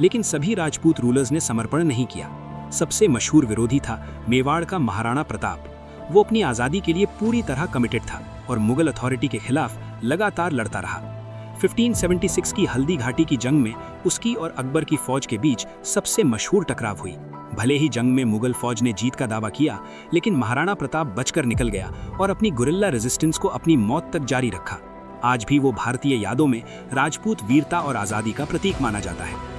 लेकिन सभी राजपूत रूलर्स ने समर्पण नहीं किया। सबसे मशहूर विरोधी था मेवाड़ का महाराणा प्रताप। वो अपनी आज़ादी के लिए पूरी तरह कमिटेड था और मुगल अथॉरिटी के खिलाफ लगातार लड़ता रहा। 1576 की हल्दी घाटी की जंग में उसकी और अकबर की फौज के बीच सबसे मशहूर टकराव हुई। भले ही जंग में मुगल फौज ने जीत का दावा किया, लेकिन महाराणा प्रताप बचकर निकल गया और अपनी गुरिल्ला रेजिस्टेंस को अपनी मौत तक जारी रखा। आज भी वो भारतीय यादों में राजपूत वीरता और आज़ादी का प्रतीक माना जाता है।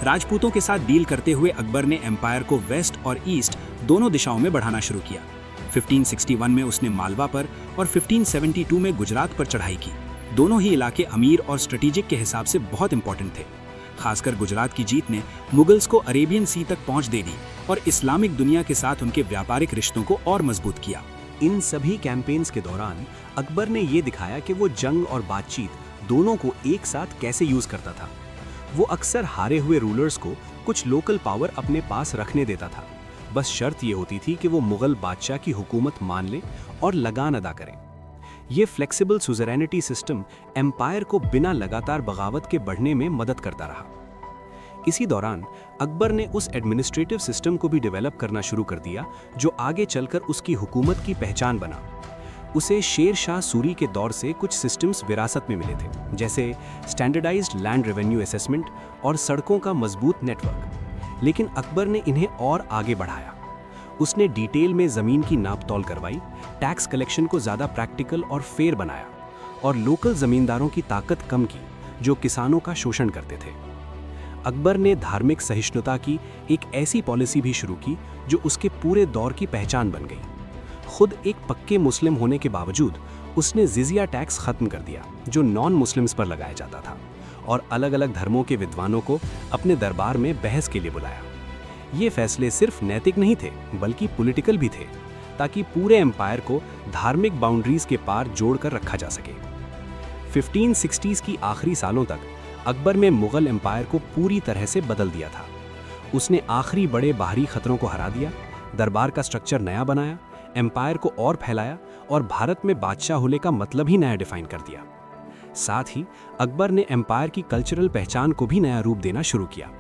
राजपूतों के साथ डील करते हुए अकबर ने एम्पायर को वेस्ट और ईस्ट दोनों दिशाओं में बढ़ाना शुरू किया। 1561 में उसने मालवा पर और 1572 में गुजरात पर चढ़ाई की। दोनों ही इलाके अमीर और स्ट्रेटेजिक के हिसाब से बहुत इंपॉर्टेंट थे। खासकर गुजरात की जीत ने मुगल्स को अरेबियन सी तक पहुंच दे दी और इस्लामिक दुनिया के साथ उनके व्यापारिक रिश्तों को और मजबूत किया। इन सभी कैंपेन्स के दौरान अकबर ने ये दिखाया कि वो जंग और बातचीत दोनों को एक साथ कैसे यूज करता था। वो अक्सर हारे हुए रूलर्स को कुछ लोकल पावर अपने पास रखने देता था। बस शर्त ये होती थी कि वो मुगल बादशाह की हुकूमत मान लें और लगान अदा करें। ये फ्लेक्सिबल सुज़ेरेनिटी सिस्टम एम्पायर को बिना लगातार बगावत के बढ़ने में मदद करता रहा। इसी दौरान अकबर ने उस एडमिनिस्ट्रेटिव सिस्टम को भी डेवलप करना शुरू कर दिया जो आगे चलकर उसकी हुकूमत की पहचान बना। उसे शेर शाह सूरी के दौर से कुछ सिस्टम्स विरासत में मिले थे, जैसे स्टैंडर्डाइज्ड लैंड रेवेन्यू असेसमेंट और सड़कों का मजबूत नेटवर्क। लेकिन अकबर ने इन्हें और आगे बढ़ाया। उसने डिटेल में ज़मीन की नाप तौल करवाई, टैक्स कलेक्शन को ज़्यादा प्रैक्टिकल और फेयर बनाया और लोकल ज़मींदारों की ताकत कम की जो किसानों का शोषण करते थे। अकबर ने धार्मिक सहिष्णुता की एक ऐसी पॉलिसी भी शुरू की जो उसके पूरे दौर की पहचान बन गई। खुद एक पक्के मुस्लिम होने के बावजूद उसने जिजिया टैक्स खत्म कर दिया जो नॉन मुस्लिम्स पर लगाया जाता था और अलग अलग धर्मों के विद्वानों को अपने दरबार में बहस के लिए बुलाया। ये फैसले सिर्फ नैतिक नहीं थे बल्कि पॉलिटिकल भी थे, ताकि पूरे एम्पायर को धार्मिक बाउंड्रीज के पार जोड़कर रखा जा सके। 1560s की आखिरी सालों तक अकबर ने मुगल एम्पायर को पूरी तरह से बदल दिया था। उसने आखिरी बड़े बाहरी खतरों को हरा दिया, दरबार का स्ट्रक्चर नया बनाया, एम्पायर को और फैलाया और भारत में बादशाह होने का मतलब ही नया डिफाइन कर दिया। साथ ही अकबर ने एम्पायर की कल्चरल पहचान को भी नया रूप देना शुरू किया।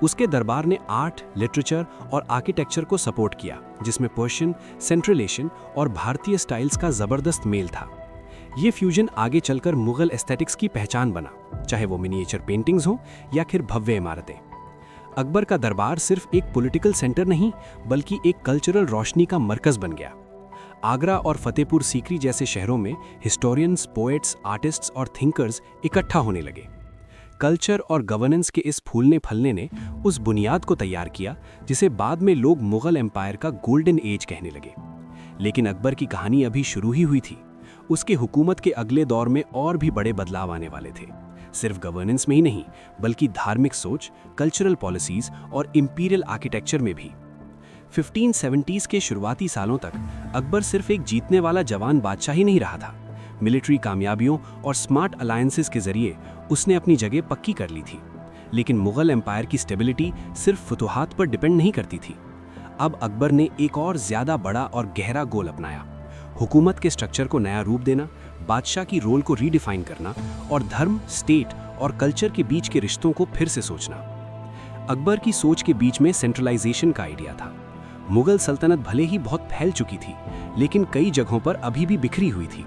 उसके दरबार ने आर्ट, लिटरेचर और आर्किटेक्चर को सपोर्ट किया, जिसमें पर्शियन, सेंट्रल एशियन और भारतीय स्टाइल्स का जबरदस्त मेल था। ये फ्यूजन आगे चलकर मुगल एस्थेटिक्स की पहचान बना, चाहे वो मिनिएचर पेंटिंग्स हो या फिर भव्य इमारतें। अकबर का दरबार सिर्फ एक पॉलिटिकल सेंटर नहीं, बल्कि एक कल्चरल रोशनी का मरकज बन गया। आगरा और फतेहपुर सीकरी जैसे शहरों में हिस्टोरियंस, पोएट्स, आर्टिस्ट्स और थिंकर्स इकट्ठा होने लगे। कल्चर और गवर्नेंस के इस फूलने फलने ने उस बुनियाद को तैयार किया जिसे बाद में लोग मुगल एम्पायर का गोल्डन एज कहने लगे। लेकिन अकबर की कहानी अभी शुरू ही हुई थी। उसके हुकूमत के अगले दौर में और भी बड़े बदलाव आने वाले थे, सिर्फ गवर्नेंस में ही नहीं, बल्कि धार्मिक सोच, कल्चरल पॉलिसीज और इंपीरियल आर्किटेक्चर में भी। 1570s के शुरुआती सालों तक अकबर सिर्फ एक जीतने वाला जवान बादशाह ही नहीं रहा था। मिलिट्री कामयाबियों और स्मार्ट अलायंसेस के जरिए उसने अपनी जगह पक्की कर ली थी। लेकिन मुगल एम्पायर की स्टेबिलिटी सिर्फ फतूहात पर डिपेंड नहीं करती थी। अब अकबर ने एक और ज्यादा बड़ा और गहरा गोल अपनाया, हुकूमत के स्ट्रक्चर को नया रूप देना, बादशाह की रोल को रीडिफाइन करना और धर्म, स्टेट और कल्चर के बीच के रिश्तों को फिर से सोचना। अकबर की सोच के बीच में सेंट्रलाइजेशन का आइडिया था। मुगल सल्तनत भले ही बहुत फैल चुकी थी, लेकिन कई जगहों पर अभी भी बिखरी हुई थी।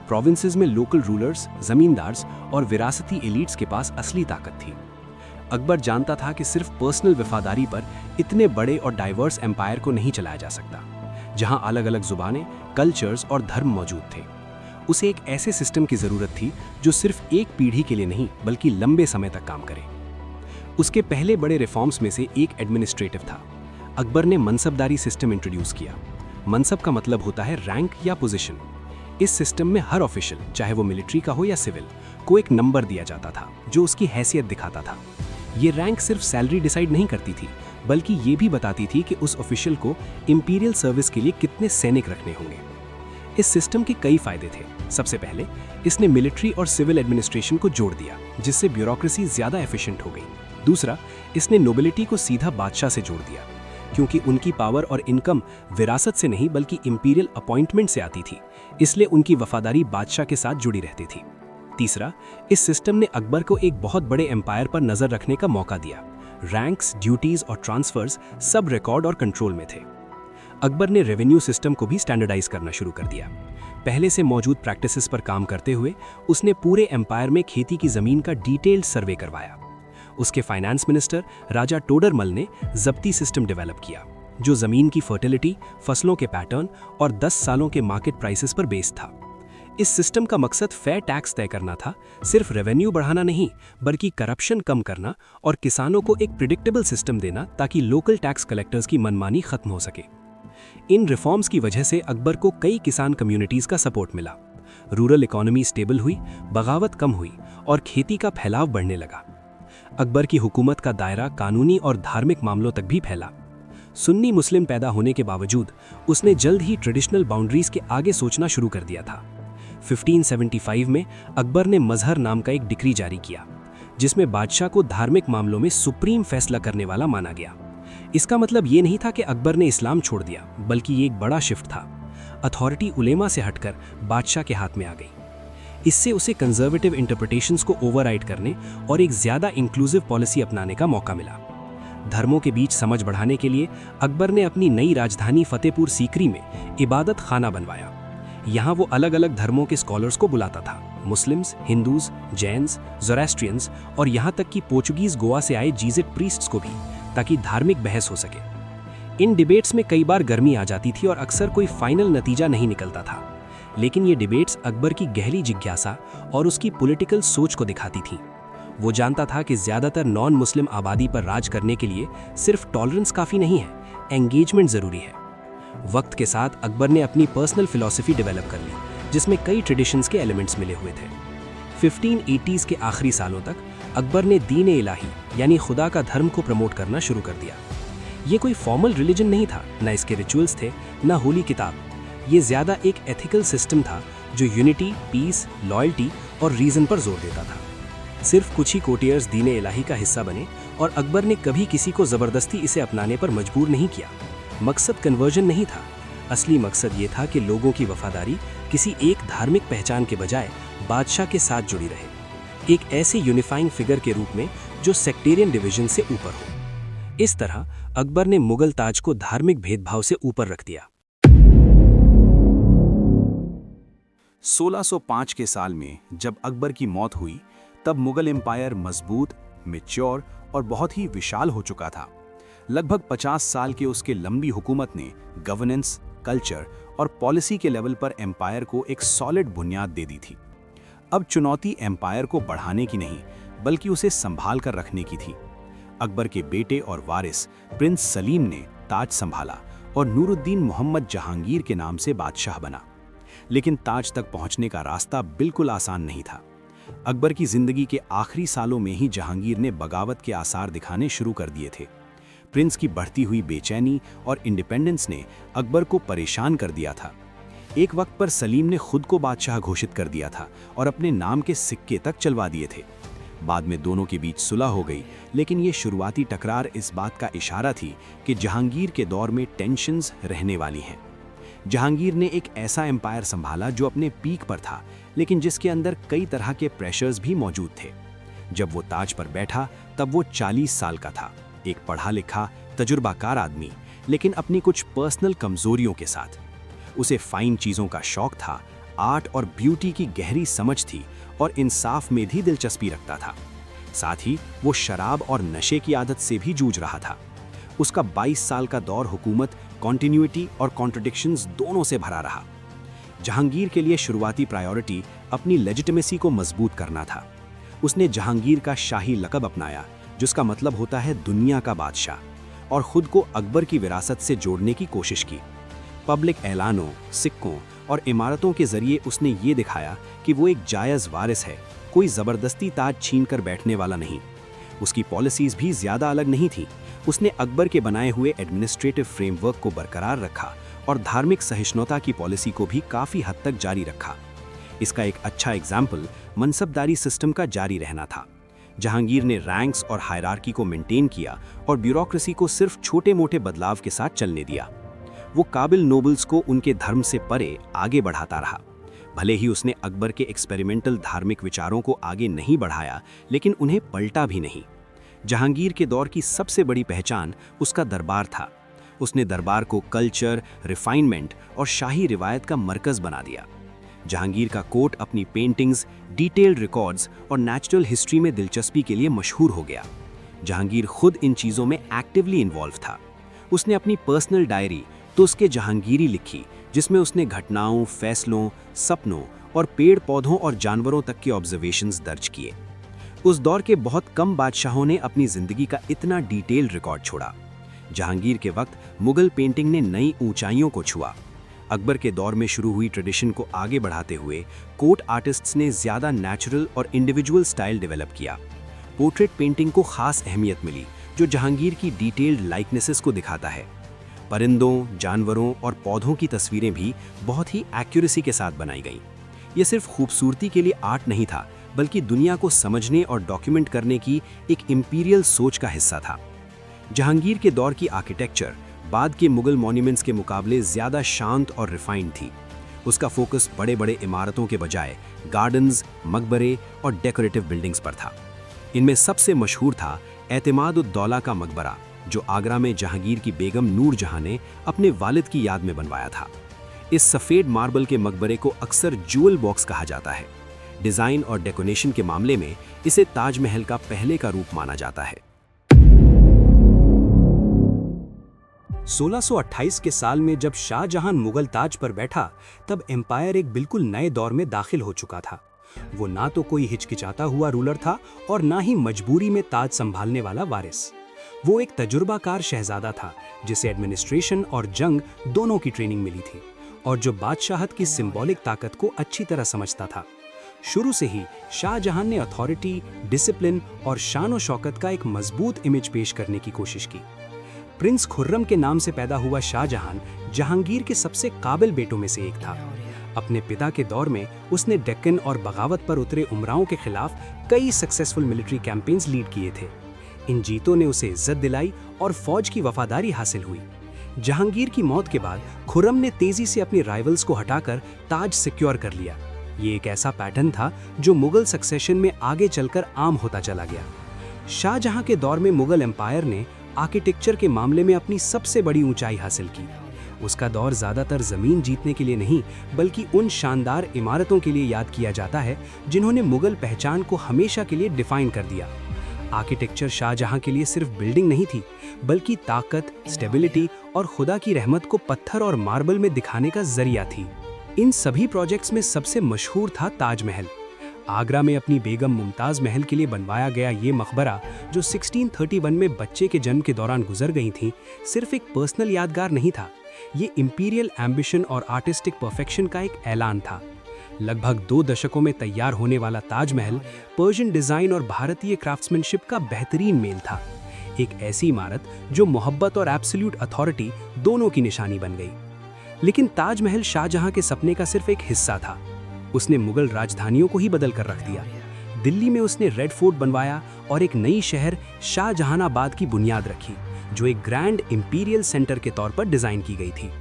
प्रोविंसेस में लोकल रूलर्स, जमींदार्स और विरासती एलिट्स के पास असली ताकत थी। अकबर जानता था कि सिर्फ पर्सनल वफादारी पर इतने बड़े और डाइवर्स एम्पायर को नहीं चलाया जा सकता, जहां अलग अलग जुबानें, कल्चर्स और धर्म मौजूद थे। उसे एक ऐसे सिस्टम की जरूरत थी जो सिर्फ एक पीढ़ी के लिए नहीं, बल्कि लंबे समय तक काम करे। उसके पहले बड़े रिफॉर्म्स में से एक एडमिनिस्ट्रेटिव था। अकबर ने मनसबदारी सिस्टम इंट्रोड्यूस किया। मनसब का मतलब होता है रैंक या पोजीशन। इस सिस्टम में हर ऑफिशियल, चाहे वो मिलिट्री का हो या सिविल, को एक नंबर दिया जाता था जो उसकी हैसियत दिखाता था। ये रैंक सिर्फ सैलरी डिसाइड नहीं करती थी, बल्कि ये भी बताती थी कि उस ऑफिशियल को इंपीरियल सर्विस के लिए कितने सैनिक रखने होंगे। इस सिस्टम के कई फायदे थे। सबसे पहले, इसने मिलिट्री और सिविल एडमिनिस्ट्रेशन को जोड़ दिया, जिससे ब्यूरोक्रेसी ज्यादा एफिशिएंट हो गई। दूसरा, इसने नोबिलिटी को सीधा बादशाह से जोड़ दिया, क्योंकि उनकी पावर और इनकम विरासत से नहीं बल्कि इंपीरियल अपॉइंटमेंट से आती थी, इसलिए उनकी वफादारी बादशाह के साथ जुड़ी रहती थी। तीसरा, इस सिस्टम ने अकबर को एक बहुत बड़े एम्पायर पर नजर रखने का मौका दिया। रैंक्स, ड्यूटीज और ट्रांसफर्स सब रिकॉर्ड और कंट्रोल में थे। अकबर ने रेवेन्यू सिस्टम को भी स्टैंडर्डाइज करना शुरू कर दिया। पहले से मौजूद प्रैक्टिसेस पर काम करते हुए उसने पूरे एम्पायर में खेती की जमीन का डिटेल्ड सर्वे करवाया। उसके फाइनेंस मिनिस्टर राजा टोडरमल ने जब्ती सिस्टम डेवलप किया, जो जमीन की फर्टिलिटी, फसलों के पैटर्न और 10 सालों के मार्केट प्राइसेस पर बेस्ड था। इस सिस्टम का मकसद फेयर टैक्स तय करना था, सिर्फ रेवेन्यू बढ़ाना नहीं, बल्कि करप्शन कम करना और किसानों को एक प्रिडिक्टेबल सिस्टम देना ताकि लोकल टैक्स कलेक्टर्स की मनमानी खत्म हो सके। इन रिफॉर्म्स की वजह से अकबर को कई किसान कम्युनिटीज का सपोर्ट मिला। रूरल इकोनॉमी स्टेबल हुई, बगावत कम हुई और खेती का फैलाव बढ़ने लगा। अकबर की हुकूमत का दायरा कानूनी और धार्मिक मामलों तक भी फैला। सुन्नी मुस्लिम पैदा होने के बावजूद उसने जल्द ही ट्रेडिशनल बाउंड्रीज के आगे सोचना शुरू कर दिया था। 1575 में अकबर ने मजहर नाम का एक डिक्री जारी किया, जिसमें बादशाह को धार्मिक मामलों में सुप्रीम फैसला करने वाला माना गया। इसका मतलब ये नहीं था कि अकबर ने इस्लाम छोड़ दिया, बल्कि ये एक बड़ा शिफ्ट था। अथॉरिटी उलेमा से हटकर बादशाह के हाथ में आ गई। इससे उसे कंजर्वेटिव इंटरप्रिटेशंस को ओवरराइड करने और एक ज्यादा इंक्लूसिव पॉलिसी अपनाने का मौका मिला। धर्मों के बीच समझ बढ़ाने के लिए अकबर ने अपनी नई राजधानी फतेहपुर सीकरी में इबादत खाना बनवाया। यहाँ वो अलग अलग धर्मों के स्कॉलर्स को बुलाता था, मुस्लिम्स, हिंदूज, जैन्स, ज़ोरास्ट्रियंस और यहाँ तक कि पोर्चुगीज गोवा से आए जीजेट प्रीस्ट्स को भी, ताकि धार्मिक बहस हो सके। इन डिबेट्स में कई बार गर्मी आ जाती थी और अक्सर कोई फाइनल नतीजा नहीं निकलता था, लेकिन ये डिबेट्स अकबर की गहरी जिज्ञासा और उसकी पॉलिटिकल सोच को दिखाती थीं। वो जानता था कि ज़्यादातर नॉन मुस्लिम आबादी पर राज करने के लिए सिर्फ टॉलरेंस काफ़ी नहीं है, एंगेजमेंट ज़रूरी है। वक्त के साथ अकबर ने अपनी पर्सनल फिलॉसफी डेवलप कर ली, जिसमें कई ट्रेडिशंस के एलिमेंट्स मिले हुए थे। 1580s के आखिरी सालों तक अकबर ने दीन इलाही यानी खुदा का धर्म को प्रमोट करना शुरू कर दिया। ये कोई फॉर्मल रिलीजन नहीं था, न इसके रिचुअल्स थे, न होली किताब। ये ज़्यादा एक एथिकल सिस्टम था जो यूनिटी, पीस, लॉयल्टी और रीज़न पर जोर देता था। सिर्फ कुछ ही कोटियर्स दीन इलाही का हिस्सा बने और अकबर ने कभी किसी को ज़बरदस्ती इसे अपनाने पर मजबूर नहीं किया। मकसद कन्वर्जन नहीं था, असली मकसद ये था कि लोगों की वफादारी किसी एक धार्मिक पहचान के बजाय बादशाह के साथ जुड़ी रहे, एक ऐसे यूनिफाइंग फिगर के रूप में जो सेक्टेरियन डिवीजन से ऊपर हो। इस तरह अकबर ने मुगल ताज को धार्मिक भेदभाव से ऊपर रख दिया। 1605 के साल में जब अकबर की मौत हुई, तब मुगल एम्पायर मजबूत, मैच्योर और बहुत ही विशाल हो चुका था। लगभग 50 साल के उसके लंबी हुकूमत ने गवर्नेंस, कल्चर और पॉलिसी के लेवल पर एम्पायर को एक सॉलिड बुनियाद दे दी थी। अब चुनौती एम्पायर को बढ़ाने की नहीं, बल्कि उसे संभाल कर रखने की थी। अकबर के बेटे और वारिस प्रिंस सलीम ने ताज संभाला और नूरुद्दीन मोहम्मद जहांगीर के नाम से बादशाह बना। लेकिन ताज तक पहुंचने का रास्ता बिल्कुल आसान नहीं था। अकबर की जिंदगी के आखिरी सालों में ही जहांगीर ने बगावत के आसार दिखाने शुरू कर दिए थे। प्रिंस की बढ़ती हुई बेचैनी और इंडिपेंडेंस ने अकबर को परेशान कर दिया था। एक वक्त पर सलीम ने खुद को बादशाह घोषित कर दिया था और अपने नाम के सिक्के तक चलवा दिए थे। बाद में दोनों के बीच सुलह हो गई, लेकिन ये शुरुआती टकरार इस बात का इशारा थी कि जहांगीर के दौर में टेंशन्स रहने वाली हैं। जहांगीर ने एक ऐसा एम्पायर संभाला जो अपने पीक पर था, लेकिन जिसके अंदर कई तरह के प्रेशर्स भी मौजूद थे। जब वो ताज पर बैठा तब वो 40 साल का था, एक पढ़ा लिखा तजुर्बाकार आदमी, लेकिन अपनी कुछ पर्सनल कमजोरियों के साथ। उसे फाइन चीज़ों का शौक था, आर्ट और ब्यूटी की गहरी समझ थी और इंसाफ में भी दिलचस्पी रखता था। साथ ही वो शराब और नशे की आदत से भी जूझ रहा था। उसका 22 साल का दौर हुकूमत कॉन्टिन्यूटी और कॉन्ट्रडिक्शंस दोनों से भरा रहा। जहांगीर के लिए शुरुआती प्रायोरिटी अपनी लेजिटिमेसी को मजबूत करना था। उसने जहांगीर का शाही लक़ब अपनाया, जिसका मतलब होता है दुनिया का बादशाह, और खुद को अकबर की विरासत से जोड़ने की कोशिश की। पब्लिक ऐलानों, सिक्कों और इमारतों के जरिए उसने ये दिखाया कि वो एक जायज़ वारिस है, कोई ज़बरदस्ती ताज छीन कर बैठने वाला नहीं। उसकी पॉलिसीज़ भी ज़्यादा अलग नहीं थी। उसने अकबर के बनाए हुए एडमिनिस्ट्रेटिव फ्रेमवर्क को बरकरार रखा और धार्मिक सहिष्णुता की पॉलिसी को भी काफ़ी हद तक जारी रखा। इसका एक अच्छा एग्जाम्पल मनसबदारी सिस्टम का जारी रहना था। जहांगीर ने रैंक्स और हायरार्की को मेंटेन किया और ब्यूरोक्रेसी को सिर्फ छोटे मोटे बदलाव के साथ चलने दिया। वो काबिल नोबल्स को उनके धर्म से परे आगे बढ़ाता रहा। भले ही उसने अकबर के एक्सपेरिमेंटल धार्मिक विचारों को आगे नहीं बढ़ाया, लेकिन उन्हें पलटा भी नहीं। जहांगीर के दौर की सबसे बड़ी पहचान उसका दरबार था। उसने दरबार को कल्चर, रिफाइनमेंट और शाही रिवायत का मरकज़ बना दिया। जहांगीर का कोर्ट अपनी पेंटिंग्स, डिटेल्ड रिकॉर्ड्स और नेचुरल हिस्ट्री में दिलचस्पी के लिए मशहूर हो गया। जहांगीर खुद इन चीज़ों में एक्टिवली इन्वॉल्व था। उसने अपनी पर्सनल डायरी तो उसके जहांगीरी लिखी, जिसमें उसने घटनाओं, फैसलों, सपनों और पेड़ पौधों और जानवरों तक के ऑब्जर्वेशंस दर्ज किए। उस दौर के बहुत कम बादशाहों ने अपनी जिंदगी का इतना डिटेल्ड रिकॉर्ड छोड़ा। जहांगीर के वक्त मुगल पेंटिंग ने नई ऊंचाइयों को छुआ। अकबर के दौर में शुरू हुई ट्रेडिशन को आगे बढ़ाते हुए कोर्ट आर्टिस्ट्स ने ज़्यादा नेचुरल और इंडिविजुअल स्टाइल डेवलप किया। पोर्ट्रेट पेंटिंग को खास अहमियत मिली, जो जहांगीर की डिटेल्ड लाइकनेसेस को दिखाता है। परिंदों, जानवरों और पौधों की तस्वीरें भी बहुत ही एक्यूरेसी के साथ बनाई गईं। ये सिर्फ खूबसूरती के लिए आर्ट नहीं था, बल्कि दुनिया को समझने और डॉक्यूमेंट करने की एक इंपीरियल सोच का हिस्सा था। जहांगीर के दौर की आर्किटेक्चर बाद के मुगल मॉन्यूमेंट्स के मुकाबले ज़्यादा शांत और रिफाइंड थी। उसका फोकस बड़े बड़े इमारतों के बजाय गार्डन्स, मकबरे और डेकोरेटिव बिल्डिंग्स पर था। इनमें सबसे मशहूर था एतमाद-उद-दौला का मकबरा, जो आगरा में जहांगीर की बेगम नूरजहां ने अपने वालिद की याद में बनवाया था। इस सफ़ेद मार्बल के मकबरे को अक्सर ज्यूल बॉक्स कहा जाता है। डिज़ाइन और डेकोरेशन के मामले में इसे ताजमहल का पहले का रूप माना जाता है। 1628 के साल में जब शाहजहां मुगल ताज पर बैठा, तब एम्पायर एक बिल्कुल नए दौर में दाखिल हो चुका था। वो ना तो कोई हिचकिचाता हुआ रूलर था और ना ही मजबूरी में ताज संभालने वाला वारिस। वो एक तजुर्बाकार शहजादा था, जिसे एडमिनिस्ट्रेशन और जंग दोनों की ट्रेनिंग मिली थी और जो बादशाहत की सिंबॉलिक ताकत को अच्छी तरह समझता था। शुरू से ही शाहजहां ने अथॉरिटी, डिसिप्लिन और शान और शौकत का एक मजबूत इमेज पेश करने की कोशिश की। प्रिंस खुर्रम के नाम से पैदा हुआ शाहजहां जहांगीर के सबसे काबिल बेटों में से एक था। अपने पिता के दौर में उसने डेक्कन और बगावत पर उतरे उमराओं के खिलाफ कई सक्सेसफुल मिलिट्री कैंपेन्स लीड किए थे। इन जीतों ने उसे इज्जत दिलाई और फौज की वफादारी हासिल हुई। जहांगीर की मौत के बाद खुर्रम ने तेजी से अपने राइवल्स को हटाकर ताज सिक्योर कर लिया। ये एक ऐसा पैटर्न था जो मुगल सक्सेशन में आगे चलकर आम होता चला गया। शाहजहां के दौर में मुगल एम्पायर ने आर्किटेक्चर के मामले में अपनी सबसे बड़ी ऊंचाई हासिल की। उसका दौर ज़्यादातर ज़मीन जीतने के लिए नहीं, बल्कि उन शानदार इमारतों के लिए याद किया जाता है जिन्होंने मुगल पहचान को हमेशा के लिए डिफाइन कर दिया। आर्किटेक्चर शाहजहां के लिए सिर्फ बिल्डिंग नहीं थी, बल्कि ताकत, स्टेबिलिटी और खुदा की रहमत को पत्थर और मार्बल में दिखाने का जरिया थी। इन सभी प्रोजेक्ट्स में सबसे मशहूर था ताजमहल। आगरा में अपनी बेगम मुमताज़ महल के लिए बनवाया गया ये मकबरा, जो 1631 में बच्चे के जन्म के दौरान गुजर गई थी, सिर्फ एक पर्सनल यादगार नहीं था। ये इंपीरियल एम्बिशन और आर्टिस्टिक परफेक्शन का एक ऐलान था। लगभग 2 दशकों में तैयार होने वाला ताजमहल पर्शियन डिज़ाइन और भारतीय क्राफ्ट्समैनशिप का बेहतरीन मेल था। एक ऐसी इमारत जो मोहब्बत और एब्सोल्यूट अथॉरिटी दोनों की निशानी बन गई। लेकिन ताजमहल शाहजहां के सपने का सिर्फ एक हिस्सा था। उसने मुगल राजधानियों को ही बदल कर रख दिया। दिल्ली में उसने रेड फोर्ट बनवाया और एक नई शहर शाहजहानाबाद की बुनियाद रखी, जो एक ग्रैंड इंपीरियल सेंटर के तौर पर डिज़ाइन की गई थी।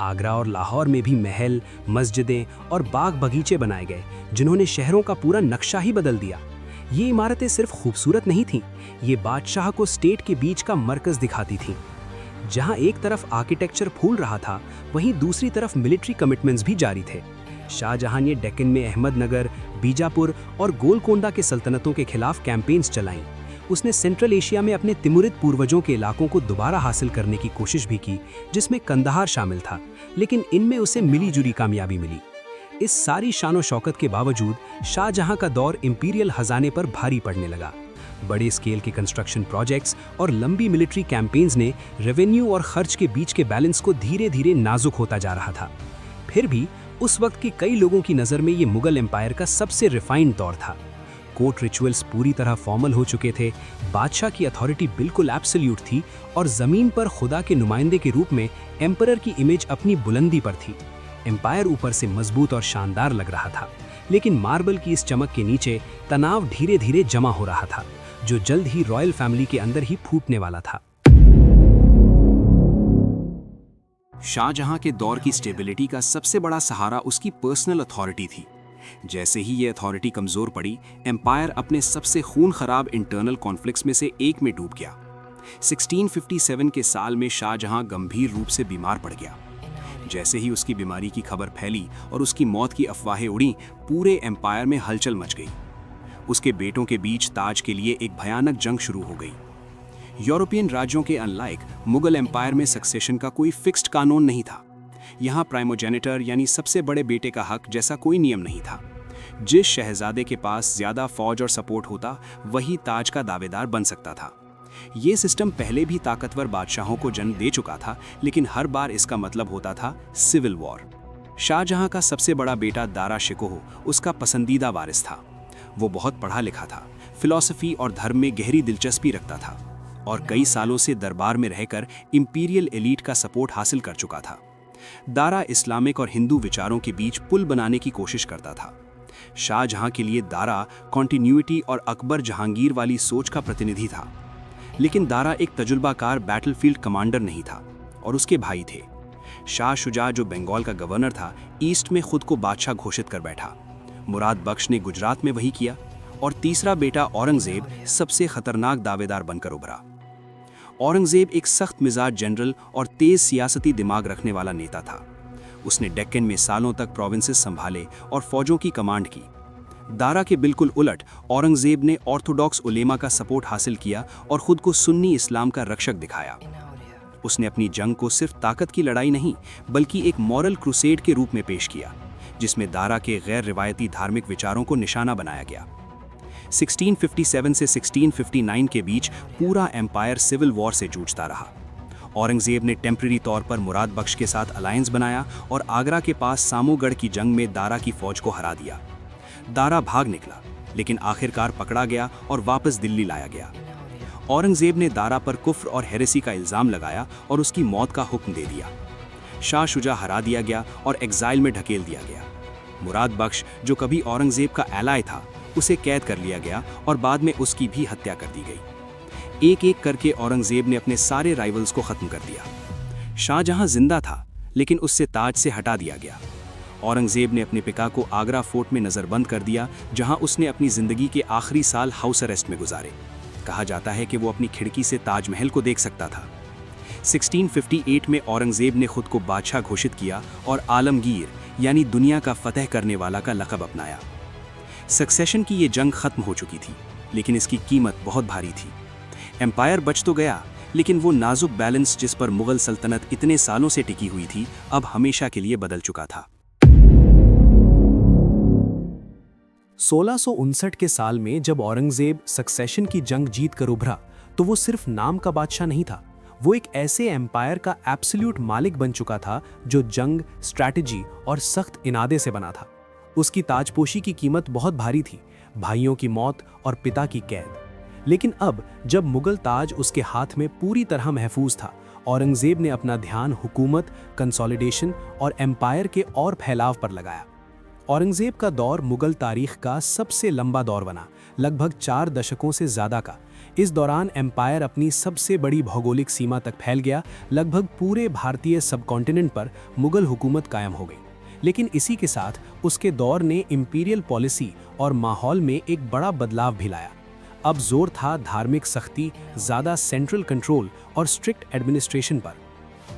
आगरा और लाहौर में भी महल, मस्जिदें और बाग बगीचे बनाए गए, जिन्होंने शहरों का पूरा नक्शा ही बदल दिया। ये इमारतें सिर्फ खूबसूरत नहीं थीं, ये बादशाह को स्टेट के बीच का मरकज़ दिखाती थीं। जहां एक तरफ आर्किटेक्चर फूल रहा था, वहीं दूसरी तरफ मिलिट्री कमिटमेंट्स भी जारी थे। शाहजहां ने डेक्कन में अहमदनगर, बीजापुर और गोलकोंडा के सल्तनतों के खिलाफ कैंपेन्स चलाईं। उसने सेंट्रल एशिया में अपने तिमुरिद पूर्वजों के इलाकों को दोबारा हासिल करने की कोशिश भी की, जिसमें कंदहार शामिल था, लेकिन इनमें उसे मिली-जुली कामयाबी मिली। इस सारी शानो शौकत के बावजूद शाहजहां का दौर इंपीरियल खजाने पर भारी पड़ने लगा। बड़े स्केल के कंस्ट्रक्शन प्रोजेक्ट्स और लंबी मिलिट्री कैंपेन्स ने रेवेन्यू और खर्च के बीच के बैलेंस को धीरे-धीरे नाजुक होता जा रहा था। फिर भी उस वक्त के कई लोगों की नज़र में ये मुगल एम्पायर का सबसे रिफाइंड दौर था। कोर्ट रिचुअल्स पूरी तरह फॉर्मल हो चुके थे, बादशाह की अथॉरिटी बिल्कुल एब्सोल्यूट थी और ज़मीन पर खुदा के नुमाइंदे के रूप में एम्परर की इमेज अपनी बुलंदी पर थी। एम्पायर ऊपर से मजबूत और शानदार लग रहा था, लेकिन मार्बल की इस चमक के नीचे तनाव धीरे-धीरे जमा हो रहा था, जो जल्द ही रॉयल फैमिली के अंदर ही फूटने वाला था। शाहजहां के दौर की स्टेबिलिटी का सबसे बड़ा सहारा उसकी पर्सनल अथॉरिटी थी। जैसे ही ये अथॉरिटी कमजोर पड़ी, एम्पायर अपने सबसे खून खराब इंटरनल कॉन्फ्लिक्ट्स में से एक में डूब गया। 1657 के साल में शाहजहां गंभीर रूप से बीमार पड़ गया। जैसे ही उसकी बीमारी की खबर फैली और उसकी मौत की अफवाहें उड़ी, पूरे एम्पायर में हलचल मच गई। उसके बेटों के बीच ताज के लिए एक भयानक जंग शुरू हो गई। यूरोपियन राज्यों के अनलाइक मुगल एम्पायर में सक्सेशन का कोई फिक्स्ड कानून नहीं था। यहाँ प्राइमोजेनिटर यानी सबसे बड़े बेटे का हक जैसा कोई नियम नहीं था। जिस शहजादे के पास ज्यादा फौज और सपोर्ट होता, वही ताज का दावेदार बन सकता था। ये सिस्टम पहले भी ताकतवर बादशाहों को जन्म दे चुका था, लेकिन हर बार इसका मतलब होता था सिविल वॉर। शाहजहां का सबसे बड़ा बेटा दारा शिकोह उसका पसंदीदा वारिस था। वो बहुत पढ़ा लिखा था, फिलॉसफी और धर्म में गहरी दिलचस्पी रखता था और कई सालों से दरबार में रहकर इंपीरियल एलीट का सपोर्ट हासिल कर चुका था। दारा इस्लामिक और हिंदू विचारों के बीच पुल बनाने की कोशिश करता था। शाहजहां के लिए दारा कॉन्टिन्यूटी और अकबर जहांगीर वाली सोच का प्रतिनिधि था। लेकिन दारा एक तजुर्बाकार बैटलफील्ड कमांडर नहीं था और उसके भाई थे। शाह शुजा, जो बंगाल का गवर्नर था, ईस्ट में खुद को बादशाह घोषित कर बैठा। मुराद बख्श ने गुजरात में वही किया और तीसरा बेटा औरंगजेब सबसे खतरनाक दावेदार बनकर उभरा। औरंगजेब एक सख्त मिजाज जनरल और तेज सियासती दिमाग रखने वाला नेता था। उसने डेक्कन में सालों तक प्रोविंसेस संभाले और फौजों की कमांड की। दारा के बिल्कुल उलट, औरंगजेब ने ऑर्थोडॉक्स उलेमा का सपोर्ट हासिल किया और खुद को सुन्नी इस्लाम का रक्षक दिखाया। उसने अपनी जंग को सिर्फ ताकत की लड़ाई नहीं, बल्कि एक मॉरल क्रूसेड के रूप में पेश किया, जिसमें दारा के गैर रिवायती धार्मिक विचारों को निशाना बनाया गया। 1657 से 1659 के बीच पूरा एम्पायर सिविल वॉर से जूझता रहा। औरंगजेब ने टेम्पररी तौर पर मुराद बख्श के साथ अलायंस बनाया और आगरा के पास सामूगढ़ की जंग में दारा की फौज को हरा दिया। दारा भाग निकला, लेकिन आखिरकार पकड़ा गया और वापस दिल्ली लाया गया। औरंगजेब ने दारा पर कुफ्र और हेरेसी का इल्जाम लगाया और उसकी मौत का हुक्म दे दिया। शाह शुजा हरा दिया गया और एग्जाइल में ढकेल दिया गया। मुराद बख्श, जो कभी औरंगजेब का एलाय था, उसे कैद कर लिया गया और बाद में उसकी भी हत्या कर दी गई। एक एक करके औरंगजेब ने अपने सारे राइवल्स को खत्म कर दिया। शाहजहां जिंदा था, लेकिन उससे ताज से हटा दिया गया। औरंगजेब ने अपने पिता को आगरा फोर्ट में नजरबंद कर दिया, जहां उसने अपनी जिंदगी के आखिरी साल हाउस अरेस्ट में गुजारे। कहा जाता है कि वो अपनी खिड़की से ताजमहल को देख सकता था। 1658 में औरंगजेब ने खुद को बादशाह घोषित किया और आलमगीर यानी दुनिया का फतह करने वाला का लक़ब अपनाया। सक्सेशन की ये जंग खत्म हो चुकी थी, लेकिन इसकी कीमत बहुत भारी थी। एम्पायर बच तो गया, लेकिन वो नाजुक बैलेंस जिस पर मुगल सल्तनत इतने सालों से टिकी हुई थी, अब हमेशा के लिए बदल चुका था। 1659 के साल में जब औरंगजेब सक्सेशन की जंग जीत कर उभरा, तो वो सिर्फ नाम का बादशाह नहीं था, वो एक ऐसे एम्पायर का एब्सोल्यूट मालिक बन चुका था जो जंग, स्ट्रैटेजी और सख्त इरादे से बना था। उसकी ताजपोशी की कीमत बहुत भारी थी, भाइयों की मौत और पिता की कैद। लेकिन अब जब मुगल ताज उसके हाथ में पूरी तरह महफूज था, औरंगजेब ने अपना ध्यान हुकूमत, कंसोलिडेशन और एम्पायर के और फैलाव पर लगाया। औरंगजेब का दौर मुगल तारीख का सबसे लंबा दौर बना, लगभग 4 दशकों से ज़्यादा का। इस दौरान एम्पायर अपनी सबसे बड़ी भौगोलिक सीमा तक फैल गया, लगभग पूरे भारतीय सबकॉन्टिनेंट पर मुगल हुकूमत कायम हो गई। लेकिन इसी के साथ उसके दौर ने इंपीरियल पॉलिसी और माहौल में एक बड़ा बदलाव भी लाया। अब जोर था धार्मिक सख्ती, ज़्यादा सेंट्रल कंट्रोल और स्ट्रिक्ट एडमिनिस्ट्रेशन पर।